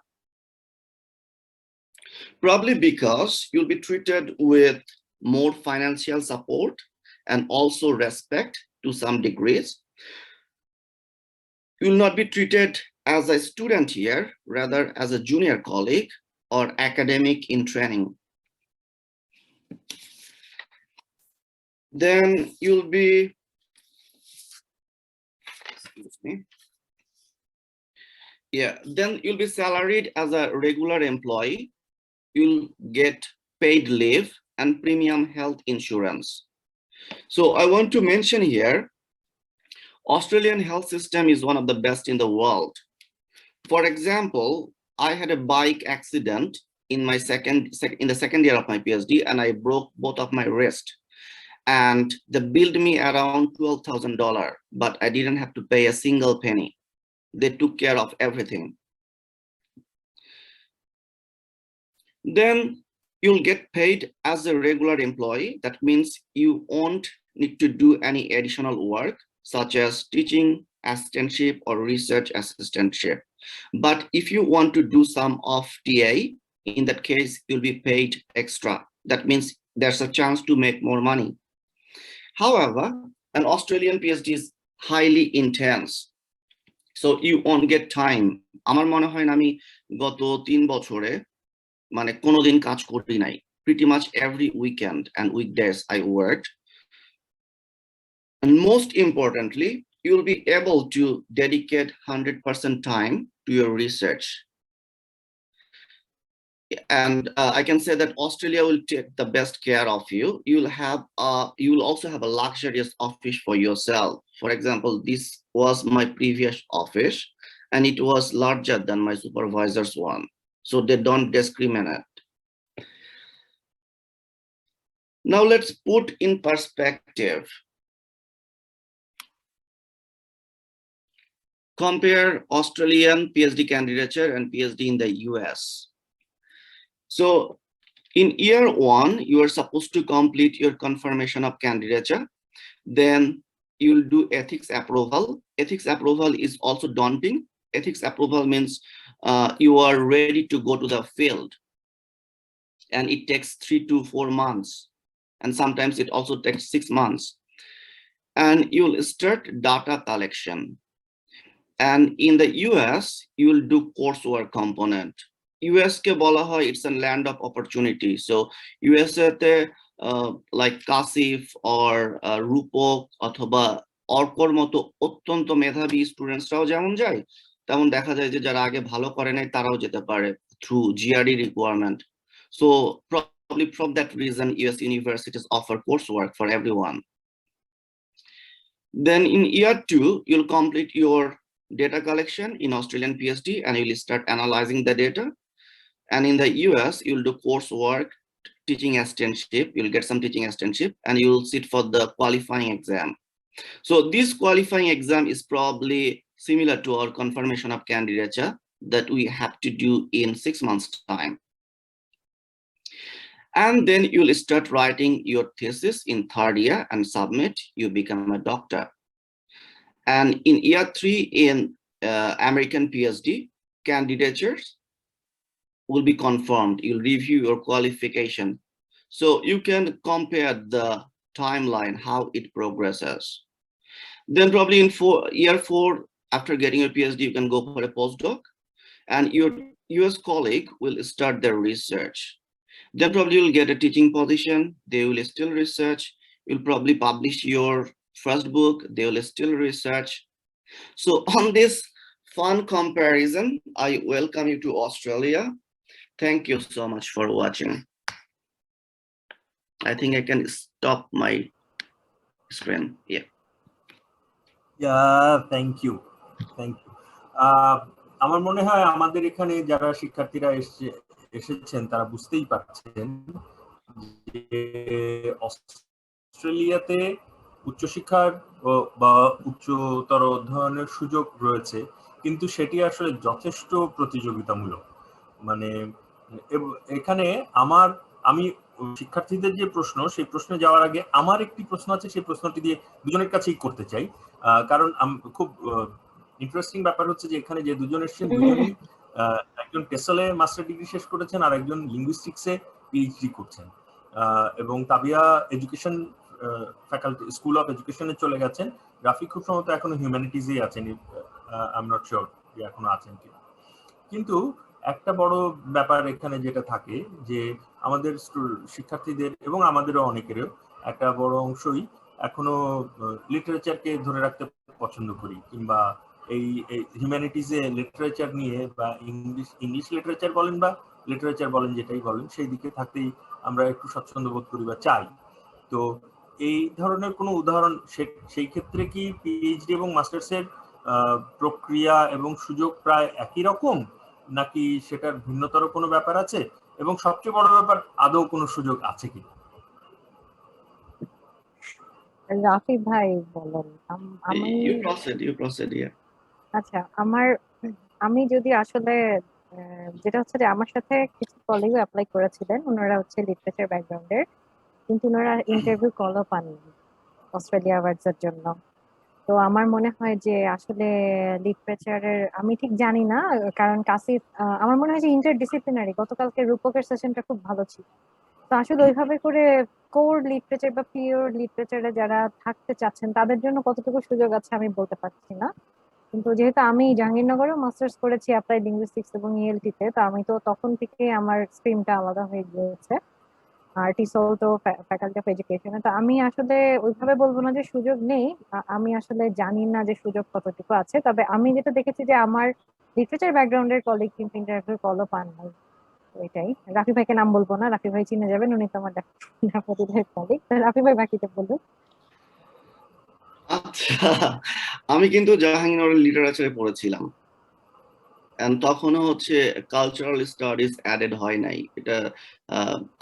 Probably because you'll be treated with more financial support and also respect to some degrees. You will not be treated as a student here, rather as a junior colleague or academic in training. Then you'll be, excuse me. Yeah, then you'll be salaried as a regular employee. You'll get paid leave and premium health insurance. So I want to mention here, Australian health system is one of the best in the world. For example, I had a bike accident in the second year of my PhD, and I broke both of my wrists. And they billed me around $12,000, but I didn't have to pay a single penny. They took care of everything. Then you'll get paid as a regular employee. That means you won't need to do any additional work, such as teaching assistantship or research assistantship. But if you want to do some of TA, in that case, you'll be paid extra. That means there's a chance to make more money. However, an Australian PhD is highly intense. So you won't get time. আমার মনে হয় আমি গত 3 বছরে মানে কোনোদিন কাজ করি নাই. Pretty much every weekend and weekdays I worked. And most importantly, you'll be able to dedicate 100% time to your research. And I can say that Australia will take the best care of you. You will also have a luxurious office for yourself. For example, this was my previous office, and it was larger than my supervisor's one. So they don't discriminate. Now let's put in perspective compare Australian PhD candidature and PhD in the US. So in year 1, you are supposed to complete your confirmation of candidature. Then you will do ethics approval. Ethics approval is also daunting. Ethics approval means you are ready to go to the field. And it takes 3 to 4 months. And sometimes it also takes 6 months. And you'll start data collection. And in the US, you will do coursework component. US ke bola hoy, it's a land of opportunity. So USA te like Kasif or Rupok অথবা অর্কর মতো অত্যন্ত মেধাবী স্টুডেন্টসরাও যেমন যায়, তেমন দেখা যায় যে যারা আগে ভালো করে নাই তারাও যেতে পারে through GRE requirement. So probably from that reason, US universities offer coursework for everyone. Then in year 2, you'll complete your data collection in Australian PhD and you'll start analyzing the data. And in the US, you'll do coursework, teaching assistantship, you'll get some teaching assistantship, and you'll sit for the qualifying exam. So this qualifying exam is probably similar to our confirmation of candidature that we have to do in 6 months' time. And then you'll start writing your thesis in 3rd year and submit, you become a doctor. And in year 3 in American PhD, candidatures will be confirmed. You'll review your qualification. So you can compare the timeline, how it progresses. Then probably in year 4, after getting your PhD, you can go for a postdoc and your US colleague will start their research. Then probably you'll get a teaching position. They will still research. You'll probably publish your first book. They will still research. So on this fun comparison, I welcome you to Australia. Thank you so much for watching. I think I can stop my screen. Yeah. Yeah, thank you. Thank you. আমার মনে হয় আমাদের এখানে যারা শিক্ষার্থীরা এসেছেন তারা বুঝতেই পারছেন যে অস্ট্রেলিয়াতে উচ্চশিক্ষার বা উচ্চতর অধ্যয়নের সুযোগ রয়েছে, কিন্তু সেটি আসলে যথেষ্ট প্রতিযোগিতামূলক। মানে এখানে আমি শিক্ষার্থীদের যে প্রশ্ন, সেই প্রশ্নে যাওয়ার আগে আমার একটি প্রশ্ন আছে, সেই প্রশ্নটি দিয়ে দুজনের কাছেই করতে চাই। কারণ খুব ইন্টারেস্টিং ব্যাপার হচ্ছে যে এখানে যে দুজন এসেছেন, দুজনই একজন টেসলে মাস্টার ডিগ্রি শেষ করেছেন আর একজন লিঙ্গুইস্টিক্সে পিএইচডি করছেন, এবং Tabia education faculty school of এডুকেশনে চলে গেছেন। রাফি খুব সম্ভবত এখনো হিউম্যানিটিজেই আছেন, আই এম নট শিওর যে এখনো আছেন কিনা। কিন্তু একটা বড় ব্যাপার এখানে যেটা থাকে যে আমাদের শিক্ষার্থীদের এবং আমাদেরও অনেকেরও একটা বড় অংশই এখনো লিটারেচারকে ধরে রাখতে পছন্দ করি, কিংবা এই হিউম্যানিটিজে লিটারেচার নিয়ে বা ইংলিশ লিটারেচার বলেন বা লিটারেচার বলেন, যেটাই বলেন, সেই দিকে থাকতেই আমরা একটু স্বচ্ছন্দ বোধ করি বা চাই। তো এই ধরনের কোনো উদাহরণ, সেই ক্ষেত্রে কি পিএইচডি এবং মাস্টার্সের প্রক্রিয়া এবং সুযোগ প্রায় একই রকম, নাকি সেটার ভিন্নতর কোনো ব্যাপার আছে, এবং সবচেয়ে বড় ব্যাপার আদৌ কোনো সুযোগ আছে কি? রাফি ভাই বলেন। You proceed, yeah. আচ্ছা, আমি যদি আসলে যেটা হচ্ছে যে আমার সাথে কিছু কলিগ অ্যাপ্লাই করেছিলেন, ওনারা হচ্ছে লিটারেচার ব্যাকগ্রাউন্ডের, কিন্তু ওনারা ইন্টারভিউ কলও পাননি অস্ট্রেলিয়া অ্যাওয়ার্ডস এর জন্য। তো আমার মনে হয় যে আসলে লিটারেচারের আমি ঠিক জানি না, কারণ কাসিফ আমার মনে হয় যে ইন্টারডিসিপ্লিনারি, গতকালকে রূপকের সেশনটা খুব ভালো ছিল। তো আসলে ওইভাবে করে কোর লিটারেচার বা পিওর লিটারেচারে যারা থাকতে চাচ্ছেন তাদের জন্য কতটুকু সুযোগ আছে আমি বলতে পারছি না। কিন্তু যেহেতু আমি জাহাঙ্গীরনগরেও মাস্টার্স করেছি অ্যাপ্লাই লিঙ্গুইস্টিক্স এবং ইএলটিতে, তো আমি তো তখন থেকে আমার স্ট্রিমটা আলাদা হয়ে গিয়েছে, আর টিসল তো ফ্যাকাল্টি অফ এডুকেশনে। তো আমি আসলে ওইভাবে বলবো না যে সুযোগ নেই, আমি আসলে জানি না যে সুযোগ কতটুকু আছে। তবে আমি যেটা দেখেছি যে আমার লিটারেচার ব্যাকগ্রাউন্ডের কলিগ কিন্তু ইন্টারভিউ কলও পান নাই। এটাই। রাফি ভাইকে নাম বলবো না, রাফি ভাই চিনে যাবেন, উনি তো আমার দাফোদিলের কলিগ। রাফি ভাই বাকিটা বলুন। আচ্ছা, আমি কিন্তু জাহাঙ্গীরনগরের লিটারেচারে পড়েছিলাম, তখনও হচ্ছে কালচারাল স্টাডিজ অ্যাডেড হয় নাই, এটা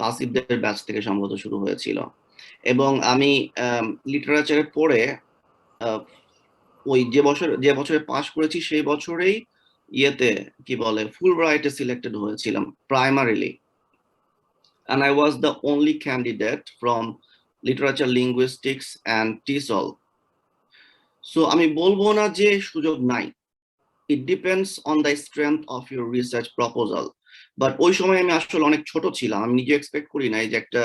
কাসিফদের ব্যাচ থেকে সম্ভবত শুরু হয়েছিল। এবং আমি লিটারেচারে পড়ে ওই যে বছরে পাস করেছি সেই বছরেই ইয়েতে কি বলে ফুলব্রাইটে সিলেক্টেড হয়েছিলাম primarily, and I was the only candidate from literature linguistics and TESOL. So আমি বলবো না যে সুযোগ নাই, it depends on the strength of your research proposal. But ওই সময় আমি আসলে অনেক ছোট ছিলাম, আমি নিজে এক্সপেক্ট করি নাই যে একটা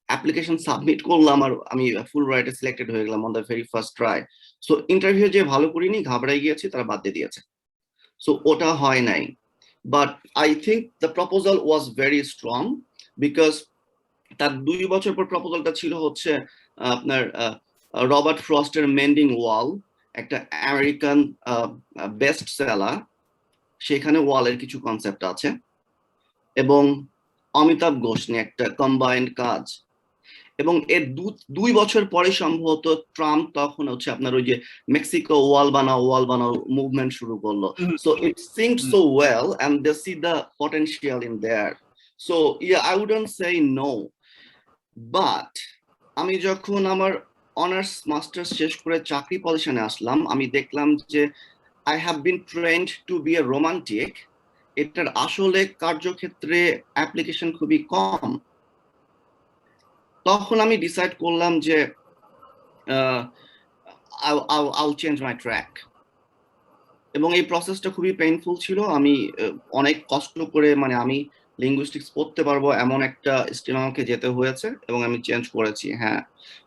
অ্যাপ্লিকেশন সাবমিট করলাম আর আমি ফুলব্রাইটে সিলেক্টেড হয়ে গেলাম on the very first try. So interview যে ভালো করিনি, ঘাবড়াই গিয়েছি, তারা বাদ দিয়ে দিয়েছে। সো ওটা হয় নাই। But I think the proposal was very strong, because তার 2 বছর পর প্রপোজালটা ছিল হচ্ছে আপনার রবার্ট ফ্রস্টের মেন্ডিং ওয়াল, একটা আমেরিকান বেস্ট সেলার, সেখানে ওয়ালের কিছু কনসেপ্ট আছে, এবং অমিতাভ ঘোষ নিয়ে একটা কম্বাইন্ড কাজ। এবং এর 2 বছর পরে সম্ভবত ট্রাম্প তখন হচ্ছে আপনার ওই যে মেক্সিকো ওয়াল বানাও মুভমেন্ট শুরু করলো। So it synced so well and they see the potential in there. So yeah, I wouldn't say no. But আমি যখন আমার অনার্স মাস্টার্স শেষ করে চাকরি পজিশনে আসলাম, আমি দেখলাম যে I have been trained to be a romantic, এটার আসলে কার্যক্ষেত্রে অ্যাপ্লিকেশন খুবই কম। তখন আমি ডিসাইড করলাম যে I'll change my track, এবং এই প্রসেসটা খুবই পেইনফুল ছিল। আমি অনেক কষ্ট করে মানে আমি লিঙ্গুইস্টিক্স পড়তে পারবো এমন একটা স্ট্রিম আমাকে যেতে হয়েছে, এবং আমি চেঞ্জ করেছি। হ্যাঁ,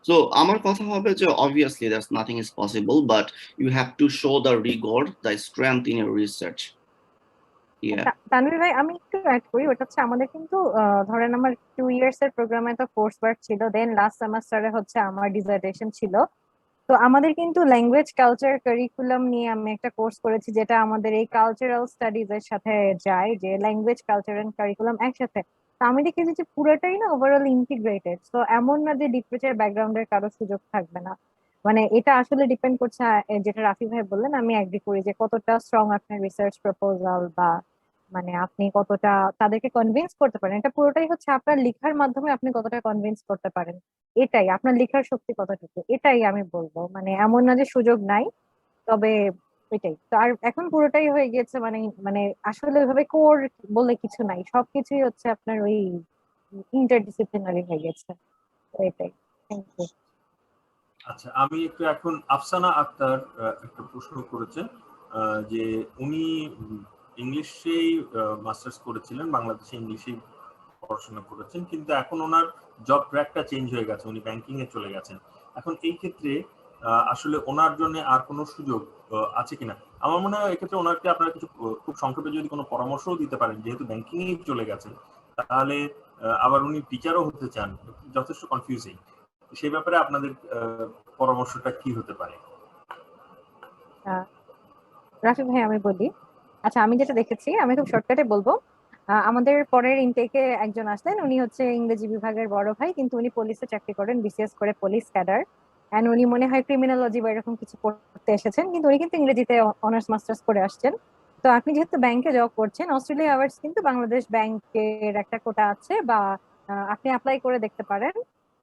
সো আমার কথা হবে যে obviously that's nothing is possible, but you have to show the rigour, the strength in your research. Tanvir ভাই, আমি একটু অ্যাড করি, ওটা হচ্ছে আমাদের কিন্তু ধরেন আমার 2 ইয়ার্স এর প্রোগ্রামে তো কোর্স ওয়ার্ক ছিল, দেন লাস্ট সেমেস্টারে হচ্ছে আমার ডিসার্টেশন ছিল। তো আমাদের কিন্তু ল্যাঙ্গুয়েজ কালচার কারিকুলাম নিয়ে আমি একটা কোর্স করেছি, যেটা আমাদের এই কালচারাল স্টাডিজ এর সাথে যায়, যে ল্যাঙ্গুয়েজ কালচার এন্ড কারিকুলাম একসাথে। তো আমি দেখেছি যে পুরোটাই না ওভারঅল ইন্টিগ্রেটেড। তো এমন না যে লিটারেচার ব্যাকগ্রাউন্ডের কারো সুযোগ থাকবে না, মানে এটা আসলে ডিপেন্ড করছে, যেটা রাফি ভাই বললেন আমি এগ্রি করি, যে কতটা স্ট্রং আপনার রিসার্চ প্রপোজাল, বা মানে আপনি কতটা তাদেরকে কনভিন্স করতে পারেন। এটা পুরোটাই হচ্ছে আপনার লেখার মাধ্যমে আপনি কতটা কনভিন্স করতে পারেন, এটাই আপনার লেখার শক্তি কতটুকু, এটাই আমি বলবো। মানে এমন না যে সুযোগ নাই, তবে এটাই তো। আর এখন পুরোটাই হয়ে গিয়েছে মানে মানে আসলে ওইভাবে কোর বলে কিছু নাই, সবকিছুই হচ্ছে আপনার ওই ইন্টারডিসিপ্লিনারি হয়ে গেছে। তো এটাই। Thank you. আচ্ছা, আমি একটু এখন আফসানা আক্তার একটা প্রশ্ন করেছেন, যে উনি ইংলিশেই মাস্টার্স করেছিলেন, বাংলাদেশে ইংলিশেই পড়াশোনা করেছেন, কিন্তু এখন ওনার জব ট্র্যাকটা চেঞ্জ হয়ে গেছে, উনি ব্যাংকিং এ চলে গেছেন। এখন এই ক্ষেত্রে আসলে ওনার জন্য আর কোনো সুযোগ আছে কিনা? আমার মনে হয় এক্ষেত্রে ওনাকে আপনারা কিছু খুব সংক্ষেপে যদি কোনো পরামর্শও দিতে পারেন, যেহেতু ব্যাংকিং এ চলে গেছেন, তাহলে আবার উনি টিচারও হতে চান, যথেষ্ট কনফিউজিং। সেই ব্যাপারে আপনাদের পরামর্শটা কি হতে পারে? রাফি ভাই, আমি বলি। আচ্ছা, আমি যেটা দেখেছি আমি খুব শর্টকাটে বলবো। আমাদের পরের ইনটেকে একজন আসলেন, উনি হচ্ছে ইংরেজি বিভাগের বড় ভাই, কিন্তু উনি পুলিশে চাকরি করেন, বিসিএস করে পুলিশ ক্যাডার। এন্ড উনি মনে হয় ক্রিমিনোলজি বা এরকম কিছু পড়তে এসেছেন, কিন্তু উনি কিন্তু ইংরেজিতে অনার্স মাস্টার্স করে আসছেন। তো আপনি যেহেতু ব্যাংকে জব করছেন, অস্ট্রেলিয়া আওয়ার্ডস কিন্তু বাংলাদেশ ব্যাংকের একটা কোটা আছে, বা আপনি অ্যাপ্লাই করে দেখতে পারেন।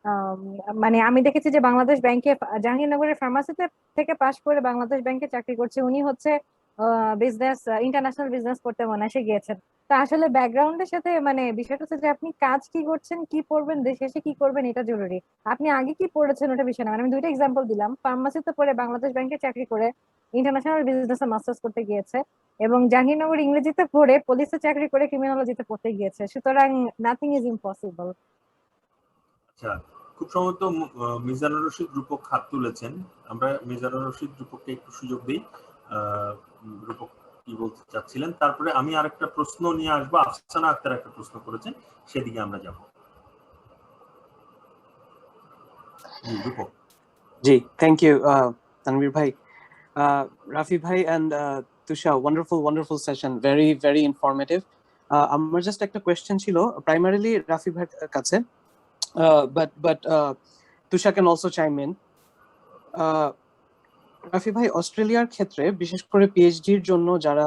আম, মানে আমি দেখেছি যে বাংলাদেশ ব্যাংকে জাহাঙ্গীরনগরের ফার্মাসিতে থেকে পাশ করে বাংলাদেশ ব্যাংকে চাকরি করছে উনি, হচ্ছে বিজনেস, ইন্টারন্যাশনাল বিজনেস করতে মনাশে গিয়েছেন। তা আসলে ব্যাকগ্রাউন্ডের সাথে মানে বিষয়টা হচ্ছে যে আপনি কাজ কি করছেন, কি পড়বেন, দেশ শেষে কি করবেন, এটা জরুরি। আপনি আগে কি পড়েছেন ওটা বিষয় না। মানে আমি 2টা এক্সাম্পল দিলাম, ফার্মাসিতে পড়ে বাংলাদেশ ব্যাংকে চাকরি করে ইন্টারন্যাশনাল বিজনেসে মাস্টার্স করতে গিয়েছে, এবং জাহাঙ্গীরনগর ইংরেজিতে পড়ে পুলিশে চাকরি করে ক্রিমিনোলজিতে পড়তে গিয়েছে। সুতরাং নাথিং ইজ ইম্পসিবল। আচ্ছা, খুব সম্ভবত মিজানুর রশিদ রূপক হাত তুলেছেন, আমরা মিজানুর রশিদ রূপককে একটু সুযোগ দিই। রূপক কি বলতে চাচ্ছিলেন? তারপরে আমি আরেকটা প্রশ্ন নিয়ে আসবো, আফসানা আক্তার একটা প্রশ্ন করেছেন, সেদিকে আমরা যাব। রূপক। জি, থ্যাংক ইউ তানভীর ভাই, রাফি ভাই and Tusha, wonderful session, very informative. আমার জাস্ট একটা কোয়েশ্চেন ছিল প্রাইমারিলি রাফি ভাইয়ের কাছে, but Tusha can also chime in. Rafi ভাই, অস্ট্রেলিয়ার ক্ষেত্রে বিশেষ করে পিএইচডির জন্য যারা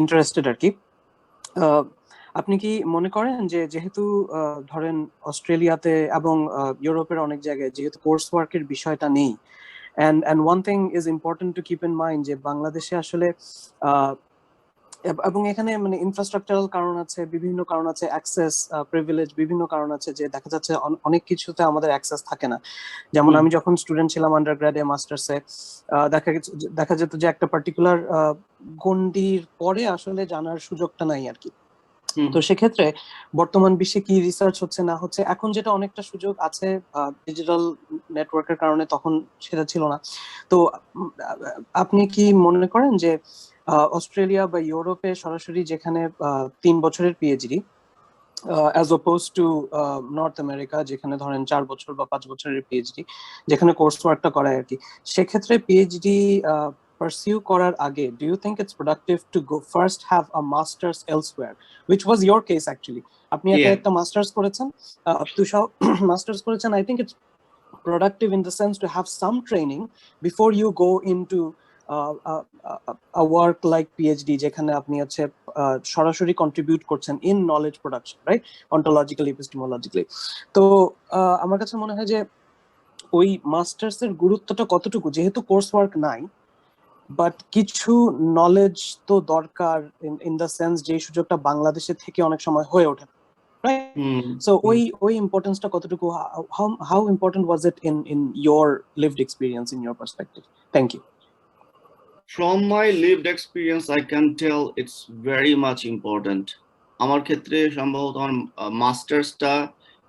ইন্টারেস্টেড আর কি, আপনি কি মনে করেন যে যেহেতু ধরেন অস্ট্রেলিয়াতে এবং ইউরোপের অনেক জায়গায় যেহেতু কোর্স ওয়ার্কের বিষয়টা নেই, and one thing is important to keep in mind যে বাংলাদেশে আসলে এবং এখানে মানে ইনফ্রাস্ট্রাকচারাল কারণ আছে, বিভিন্ন কারণ আছে, অ্যাক্সেস প্রিভিলেজ, বিভিন্ন কারণ আছে যে দেখা যাচ্ছে অনেক কিছুতে আমাদের অ্যাক্সেস থাকে না। যেমন আমি যখন স্টুডেন্ট ছিলাম আন্ডারগ্রেডে, মাস্টার্সে, দেখা যেত যে একটা পার্টিকুলার গণ্ডির পরে আসলে জানার সুযোগটা নাই আর কি। তো সেক্ষেত্রে বর্তমান বিশ্বে কি রিসার্চ হচ্ছে না হচ্ছে, এখন যেটা অনেকটা সুযোগ আছে ডিজিটাল নেটওয়ার্কের কারণে, তখন সেটা ছিল না। তো আপনি কি মনে করেন যে অস্ট্রেলিয়া বা ইউরোপে সরাসরি যেখানে 3 বছরের PhD as opposed to North America যেখানে ধরেন 4 বছর বা 5 বছরের পিএইচডি, যেখানে কোর্স ওয়ার্কটা করায় আর কি, সেক্ষেত্রে পিএইচডি pursue করার আগে do you think it's productive to go first have a masters elsewhere, which was your case actually? আপনি একটা মাস্টার্স করেছেন, তুষার মাস্টার্স করেছেন. I think it's productive in the sense to have some training before you go into a work like PhD যেখানে আপনি হচ্ছে সরাসরি contribute করছেন in knowledge production, right? Ontologically, epistemologically. তো আমার কাছে মনে হয় যে ওই মাস্টার্স এর গুরুত্বটা কতটুকু, যেহেতু কোর্স ওয়ার্ক নাই বাট কিছু নলেজ তো দরকার ইন দ্য সেন্স যে সুযোগটা বাংলাদেশে থেকে অনেক সময় হয়ে ওঠে, রাইট? সো ওই ইম্পর্টেন্সটা কতটুকু, how important was it in your lived experience, in your perspective? Thank you. From my lived experience, I can tell it's very much important. আমার ক্ষেত্রে সম্ভবত আমার মাস্টার্সটা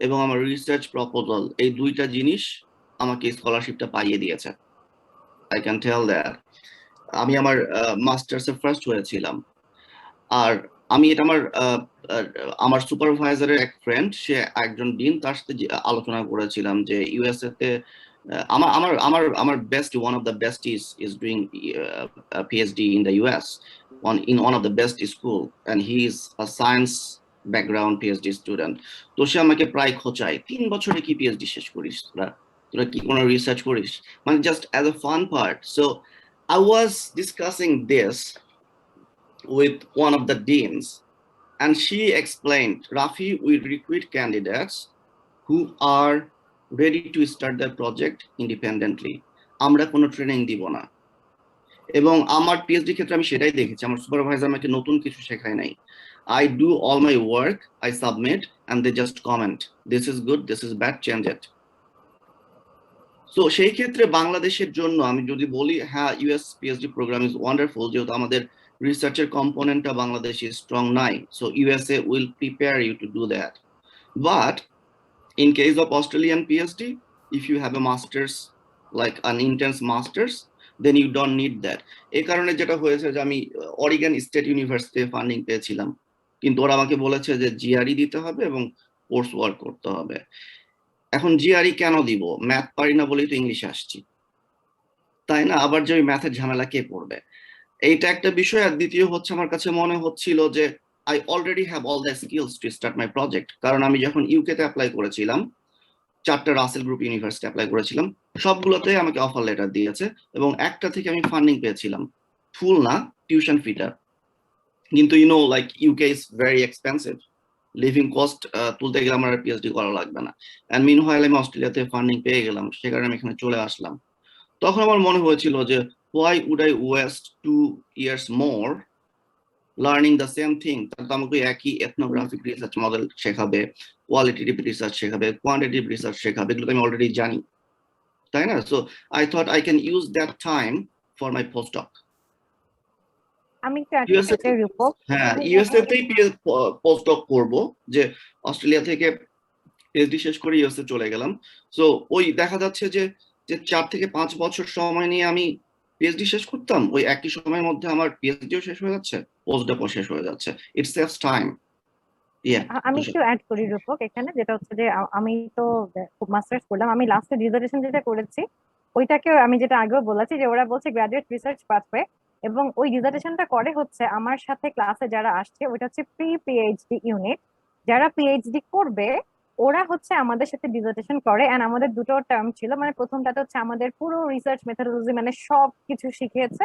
এবং আমার রিসার্চ প্রপোজাল, এই দুইটা জিনিস আমাকে স্কলারশিপটা পাইয়ে দিয়েছে। I can tell that. আমি আমার মাস্টার্সে ফার্স্ট হয়েছিলাম, আর আমি এটা আমার সুপারভাইজারের এক ফ্রেন্ড, সে একজন ডিন, তার সাথে আলোচনা করেছিলাম যে ইউএসএ তে আমার best, one of the best is doing a PhD in the US in one of the best school, and he is a science background PhD student. তো সে আমাকে প্রায় খোঁচায়, 3 বছরে কি পিএইচডি শেষ করিস, তোরা কি কোনো রিসার্চ করিস, মানে just as a fun part. So I was discussing this with one of the deans, and she explained, Rafi, we recruit candidates who are ready to start their project independently. আমরা কোনো training দিব না। এবং আমার PhD ক্ষেত্রে আমি সেটাই দেখেছি, আমার সুপারভাইজার আমাকে নতুন কিছু শেখায় নাই। I do all my work, I submit, and they just comment, this is good, this is bad, change it. So সেই ক্ষেত্রে বাংলাদেশের জন্য আমি যদি বলি, হ্যাঁ, US PhD programme is wonderful, যেহেতু আমাদের রিসার্চের কম্পোনেন্টটা বাংলাদেশে স্ট্রং নাই, so USA will prepare you to do that. But in case of Australian PhD, if you have a master's, like an intense master's, then you don't need that. এই কারণে যেটা হয়েছে যে আমি অরিগন স্টেট ইউনিভার্সিটি ফান্ডিং পেয়েছিলাম, কিন্তু ওরা আমাকে বলেছে যে জিআরই দিতে হবে এবং কোর্স ওয়ার্ক করতে হবে। এখন জিআরই কেন দিব, ম্যাথ পারি না বলেই তো ইংলিশে আসছি, তাই না? আবার যে ওই ম্যাথের ঝামেলা কে পড়বে, এইটা একটা বিষয়। আর দ্বিতীয় হচ্ছে, আমার কাছে মনে হচ্ছিল যে I already have all the skills to start my project, কারণ আমি যখন ইউকে তে অ্যাপ্লাই করেছিলাম, 4টা রাসেল গ্রুপ ইউনিভার্সিটি অ্যাপ্লাই করেছিলাম, সবগুলোতে আমাকে অফার লেটার দিয়েছে এবং একটা থেকে আমি ফান্ডিং পেয়েছিলাম, ফুল না, টিউশন ফিটা। কিন্তু you know, like UK is very expensive, living cost তুলতে গেলে আমার পিএইচডি করা লাগবে না। অ্যান্ড মিনহোয়াইল আমি অস্ট্রেলিয়াতে ফান্ডিং পেয়ে গেলাম, সে কারণে আমি এখানে চলে আসলাম। তখন আমার মনে হয়েছিল যে why would I waste 2 years more learning the same thing? তাহলে আমাকে একই এথনোগ্রাফিক রিসার্চ মডেল শেখাবে, কোয়ালিটেটিভ রিসার্চ শেখাবে, কোয়ান্টিটেটিভ রিসার্চ শেখাবে, এগুলো আমি অলরেডি জানি, তাই না? So I thought I can use that time for my postdoc. আমি একটু রিপোর্ট, হ্যাঁ, ইউএসএ তেই পোস্টডক করব, যে অস্ট্রেলিয়া থেকে পিএইচডি শেষ করে ইউএসএ চলে গেলাম। সো ওই দেখা যাচ্ছে যে 4 থেকে 5 বছর সময় নিয়ে আমি পিএইচডি শেষ করতাম, ওই একই সময়ের মধ্যে আমার পিএইচডিও শেষ হয়ে যাচ্ছে, পোস্টডকও শেষ হয়ে যাচ্ছে। ইট সেভস টাইম। আমি একটু অ্যাড করি রূপক এখানে, যেটা হচ্ছে যে আমি তো মাস্টার্স করলাম, আমি লাস্টে ডিজার্টেশন যেটা করেছি ওইটাকে আমি যেটা আগেও বলেছি যে ওরা বলছে গ্রাজুয়েট রিসার্চ পাথওয়ে, এবং ওই ডিজার্টেশনটা করে হচ্ছে আমার সাথে ক্লাসে যারা আসছে ওইটা হচ্ছে প্রি পিএইচডি ইউনিট, যারা পিএইচডি করবে ওরা হচ্ছে আমাদের সাথে ডিজার্টেশন করে। এন্ড আমাদের দুটো টার্ম ছিল, মানে প্রথমটাতে হচ্ছে আমাদের পুরো রিসার্চ মেথোডোলজি মানে সব কিছু শিখিয়েছে,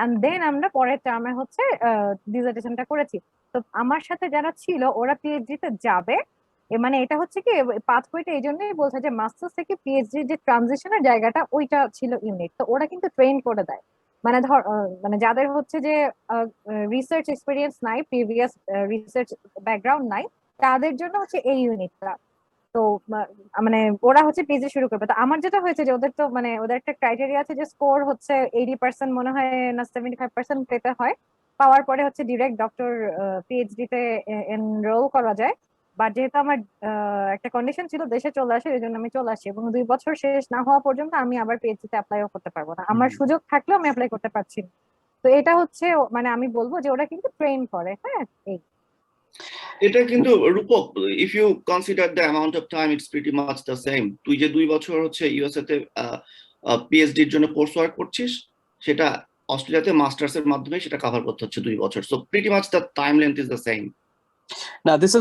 এন্ড দেন আমরা পরের টার্মে হচ্ছে ডিজার্টেশনটা করেছি। তো আমার সাথে যারা ছিল ওরা পিএইচডি তে যাবে, মানে এটা হচ্ছে কি পাথওয়েটা এই জন্যই বলছে যে মাস্টার্স থেকে পিএইচডি যে ট্রানজিশনের জায়গাটা ওইটা ছিল ইউনিট, তো ওরা কিন্তু ট্রেন করে দেয়। মানে ধর মানে যাদের হচ্ছে যে রিসার্চ এক্সপিরিয়েন্স নাই, প্রিভিয়াস রিসার্চ ব্যাকগ্রাউন্ড নাই, তাদের জন্য হচ্ছে এই ইউনিটটা। তো মানে ওরা হচ্ছে পিএইচডি শুরু করবে। তো আমার যেটা হয়েছে যে ওদের তো মানে ওদের একটা ক্রাইটেরিয়া আছে যে স্কোর হচ্ছে 80% মনে হয় না 75% পেতে হয়, পাওয়ার পরে হচ্ছে ডিরেক্ট ডক্টর পিএইচডি তে এনরোল করা যায়। বাট যেহেতু আমার একটা কন্ডিশন ছিল দেশে চলে আসে, এই জন্য আমি চলে আসি, এবং 2 বছর শেষ না হওয়া পর্যন্ত আমি আবার পিএইচডি তে অ্যাপ্লাইও করতে পারবো না, আমার সুযোগ থাকলেও আমি অ্যাপ্লাই করতে পারছি না। তো এটা হচ্ছে মানে আমি বলবো যে ওরা কিন্তু ট্রেন করে। হ্যাঁ, এই এটা কিন্তু Rupak, if you consider the amount of time it's pretty much the same. তুই যে 2 বছর হচ্ছে ইউএসএ তে পিএইচডির জন্য কোর্স ওয়ার্ক করছিস, সেটা অস্ট্রেলিয়াতে মাস্টার্স এর মাধ্যমে সেটা কভার করতে হচ্ছে 2 বছর। So pretty much the time length is the same. Now this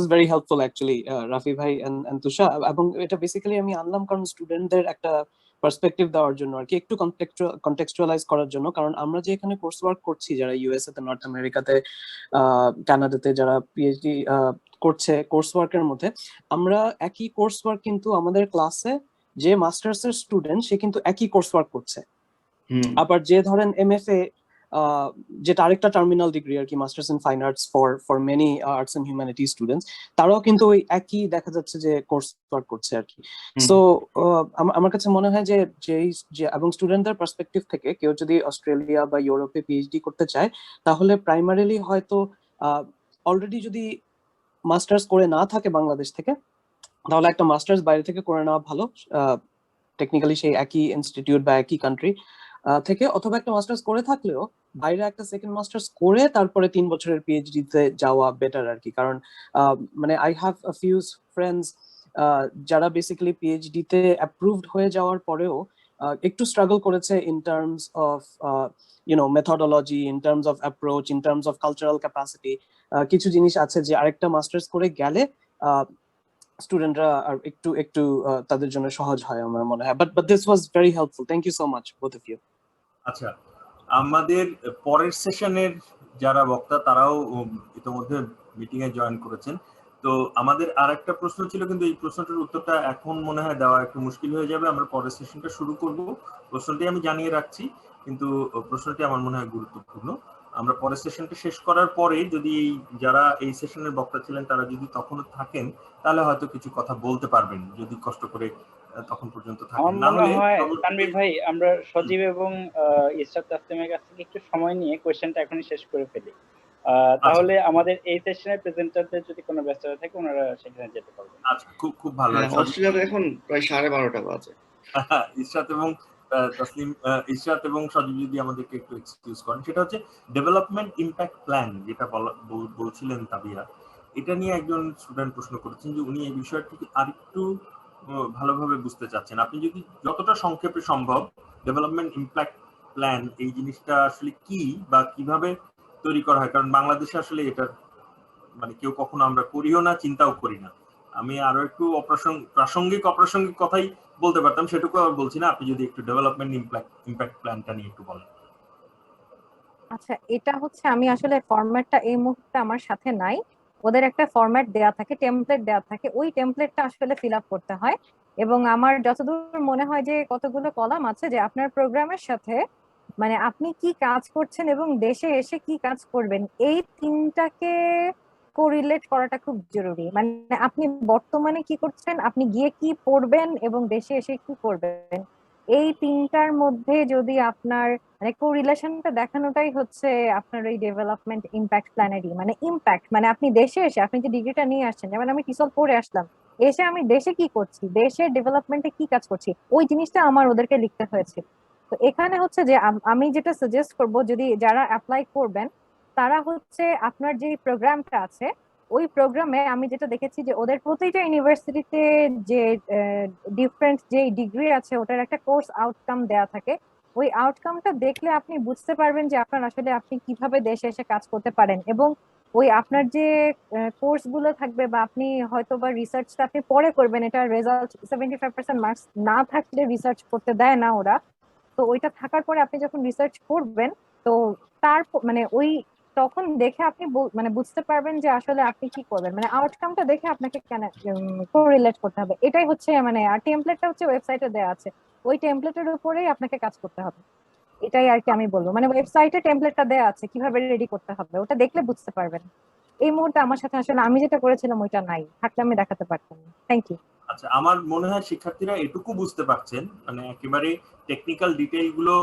is very helpful actually, Rafi bhai and Tusha, এবং এটা বেসিক্যালি আমি আনলাম কারণ স্টুডেন্টদের একটা পার্সপেক্টিভ দেওয়ার জন্য আর কি, একটু কন্টেক্সচুয়ালাইজ করার জন্য। কারণ আমরা যে এখানে কোর্স ওয়ার্ক করছি, যারা ইউএসএ তে, নর্থ আমেরিকাতে, কানাডাতে যারা পিএইচডি করছে কোর্স ওয়ার্কের মধ্যে, আমরা একই কোর্স ওয়ার্ক কিন্তু আমাদের ক্লাসে যে মাস্টার্স এর স্টুডেন্ট সে কিন্তু একই কোর্স ওয়ার্ক করছে। আবার যে ধরেন এমএফএ, যেটা আরেকটা টার্মিনাল ডিগ্রি আর কি, masters in fine arts for many arts and humanity students, তারাও কিন্তু ওই একই দেখা যাচ্ছে যে কোর্স ওয়ার্ক করছে আর কি। সো আমার কাছে মনে হয় যে এবং স্টুডেন্টদের পার্সপেক্টিভ থেকে কেউ যদি অস্ট্রেলিয়া বা ইউরোপে পিএইচডি করতে চায়, তাহলে প্রাইমারিলি হয়তো অলরেডি যদি মাস্টার্স করে না থাকে বাংলাদেশ থেকে, তাহলে একটা মাস্টার্স বাইরে থেকে করে নেওয়া ভালো, টেকনিক্যালি সেই একই ইনস্টিটিউট বা একই কান্ট্রি থেকে, অথবা একটা মাস্টার্স করে থাকলেও বাইরে একটা সেকেন্ড মাস্টার্স করে তারপরে 3 বছরের পিএইচডি তে যাওয়া বেটার আর কি। কারণ মানে I have a few friends যারা বেসিক্যালি পিএইচডি তে অ্যাপ্রুভড হয়ে যাওয়ার পরেও একটু স্ট্রাগল করেছে in terms of methodology, in terms of approach, in terms of cultural capacity. কিছু জিনিস আছে যে আরেকটা মাস্টার্স করে গেলে স্টুডেন্টরা আর একটু তাদের জন্য সহজ হয় আমার মনে হয়। But this was very helpful, thank you so much both of you. আচ্ছা, আমাদের পরের সেশনের যারা বক্তা তারাও ইতিমধ্যে মিটিং এ জয়েন করেছেন। তো আমাদের আর একটা প্রশ্ন ছিল, কিন্তু এই প্রশ্নটার উত্তরটা এখন মনে হয় দেওয়া একটু মুশকিল হয়ে যাবে। আমরা পরের সেশনটা শুরু করব, প্রশ্নটি আমি জানিয়ে রাখছি, কিন্তু প্রশ্নটি আমার মনে হয় গুরুত্বপূর্ণ। আমরা পরের সেশনটা শেষ করার পরে যদি যারা এই সেশনের বক্তা ছিলেন তারা যদি তখনও থাকেন, তাহলে হয়তো কিছু কথা বলতে পারবেন, যদি কষ্ট করে তখন পর্যন্ত থাকেন। না হলে তানভীর ভাই, আমরা সজীব এবং ইসরাত তাসলিমের কাছ থেকে একটু সময় নিয়ে কোশ্চেনটা এখনই শেষ করে ফেলি, তাহলে আমাদের এই সেশনের প্রেজেন্টারদের যদি কোনো ব্যস্ততা থাকে ওনারা সেখানে যেতে পারবেন। আচ্ছা, খুব ভালো। অস্ট্রেলিয়াতে এখন প্রায় 12:30 বাজে। ইসরাত এবং সজীব যদি আমাদেরকে একটু এক্সকিউজ করেন, সেটা হচ্ছে ডেভেলপমেন্ট ইমপ্যাক্ট প্ল্যান, যেটা বলছিলেন তাবিয়া, এটা নিয়ে একজন স্টুডেন্ট প্রশ্ন করেছেন যে উনি এই বিষয়টি আরেকটু ভালোভাবে বুঝতে চাচ্ছেন। আপনি যদি যতটা সংক্ষেপে সম্ভব ডেভেলপমেন্ট ইমপ্যাক্ট প্ল্যান এই জিনিসটা আসলে কি বা কিভাবে তৈরি করা হয়, কারণ বাংলাদেশে আসলে এটা মানে কেউ কখনো আমরা করিও না, চিন্তাও করি না। আমি আরো একটু প্রাসঙ্গিক অপ্রাসঙ্গিক কথাই বলতে পারতাম, সেটুকু আর বলছি না। আপনি যদি একটু ডেভেলপমেন্ট ইমপ্যাক্ট প্ল্যানটা নিয়ে একটু বলেন। আচ্ছা, এটা হচ্ছে আমি আসলে ফরম্যাটটা এই মুহূর্তে আমার সাথে নাই। ওদের একটা ফরম্যাট দেয়া থাকে, টেমপ্লেট দেয়া থাকে, ওই টেমপ্লেটটা আসলে ফিল আপ করতে হয়। এবং আমার যতদূর মনে হয় যে কতগুলো কলাম আছে যে আপনার প্রোগ্রামের সাথে মানে আপনি কি কাজ করছেন এবং দেশে এসে কি কাজ করবেন, এই তিনটাকে কোরিলেট করাটা খুব জরুরি। মানে আপনি বর্তমানে কি করছেন, আপনি গিয়ে কি পড়বেন এবং দেশে এসে কি করবেন, এই তিনটার মধ্যে যদি আপনার মানে কোরিলেশনটা দেখানোটাই হচ্ছে আপনার ওই ডেভেলপমেন্ট ইমপ্যাক্ট প্ল্যানেরই মানে ইমপ্যাক্ট। মানে আপনি দেশে এসে আপনি যে ডিগ্রিটা নিয়ে আসছেন, যেমন আমি টিসল পড়ে আসলাম, এসে আমি দেশে কি করছি, দেশের ডেভেলপমেন্টে কি কাজ করছি, ওই জিনিসটা আমার ওদেরকে লিখতে হয়েছে। তো এখানে হচ্ছে যে আমি যেটা সাজেস্ট করব, যদি যারা অ্যাপ্লাই করবেন তারা হচ্ছে আপনার যে প্রোগ্রামটা আছে ওই প্রোগ্রামে, আমি যেটা দেখেছি যে ওদের প্রতিটা ইউনিভার্সিটিতে যে ডিফারেন্ট যে ডিগ্রি আছে ওটার একটা কোর্স আউটকাম দেয়া থাকে। ওই আউটকামটা দেখলে আপনি বুঝতে পারবেন যে আপনার আসলে আপনি কিভাবে দেশে এসে কাজ করতে পারেন। এবং ওই আপনার যে কোর্স গুলো থাকবে বা আপনি হয়তো বা রিসার্চটা আপনি পরে করবেন, এটা রেজাল্ট 75% মার্কস না থাকলে রিসার্চ করতে দেয় না ওরা। তো ওইটা থাকার পরে আপনি যখন রিসার্চ করবেন, তো তার মানে ওই তখন দেখে আপনি মানে বুঝতে পারবেন যে আসলে আপনি কি করবেন, মানে আউটকামটা দেখে আপনাকে কেন কোরিলেট করতে হবে, এটাই হচ্ছে মানে। আর টেমপ্লেটটা হচ্ছে ওয়েবসাইটে দেওয়া আছে, ওই টেমপ্লেটের উপরেই আপনাকে কাজ করতে হবে, এটাই আর কি আমি বলবো। মানে ওয়েবসাইটে টেমপ্লেটটা দেওয়া আছে কিভাবে রেডি করতে হবে, ওটা দেখলে বুঝতে পারবেন। এই মুহূর্তে আমার সাথে আসলে আমি যেটা করেছিলাম ওইটা নাই, থাকলে আমি দেখাতে পারতাম। Thank you. আচ্ছা, আমার মনে হয় শিক্ষার্থীরা এটুকু বুঝতে পারছেন, মানে একেবারে টেকনিক্যাল ডিটেইল গুলো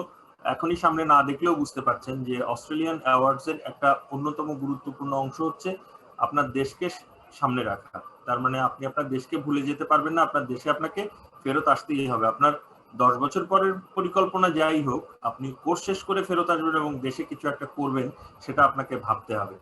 এখনই সামনে না দেখলেও বুঝতে পারছেন যে অস্ট্রেলিয়ান অ্যাওয়ার্ডস এর একটা অন্যতম গুরুত্বপূর্ণ অংশ হচ্ছে আপনার দেশকে সামনে রাখা। তার মানে আপনি আপনার দেশকে ভুলে যেতে পারবেন না, আপনার দেশে আপনাকে ফেরত আসতেই হবে। আপনার 10 বছর পরের পরিকল্পনা যাই হোক, আপনি কোর্স শেষ করে ফেরত আসবেন এবং দেশে কিছু একটা করবেন, সেটা আপনাকে ভাবতে হবে।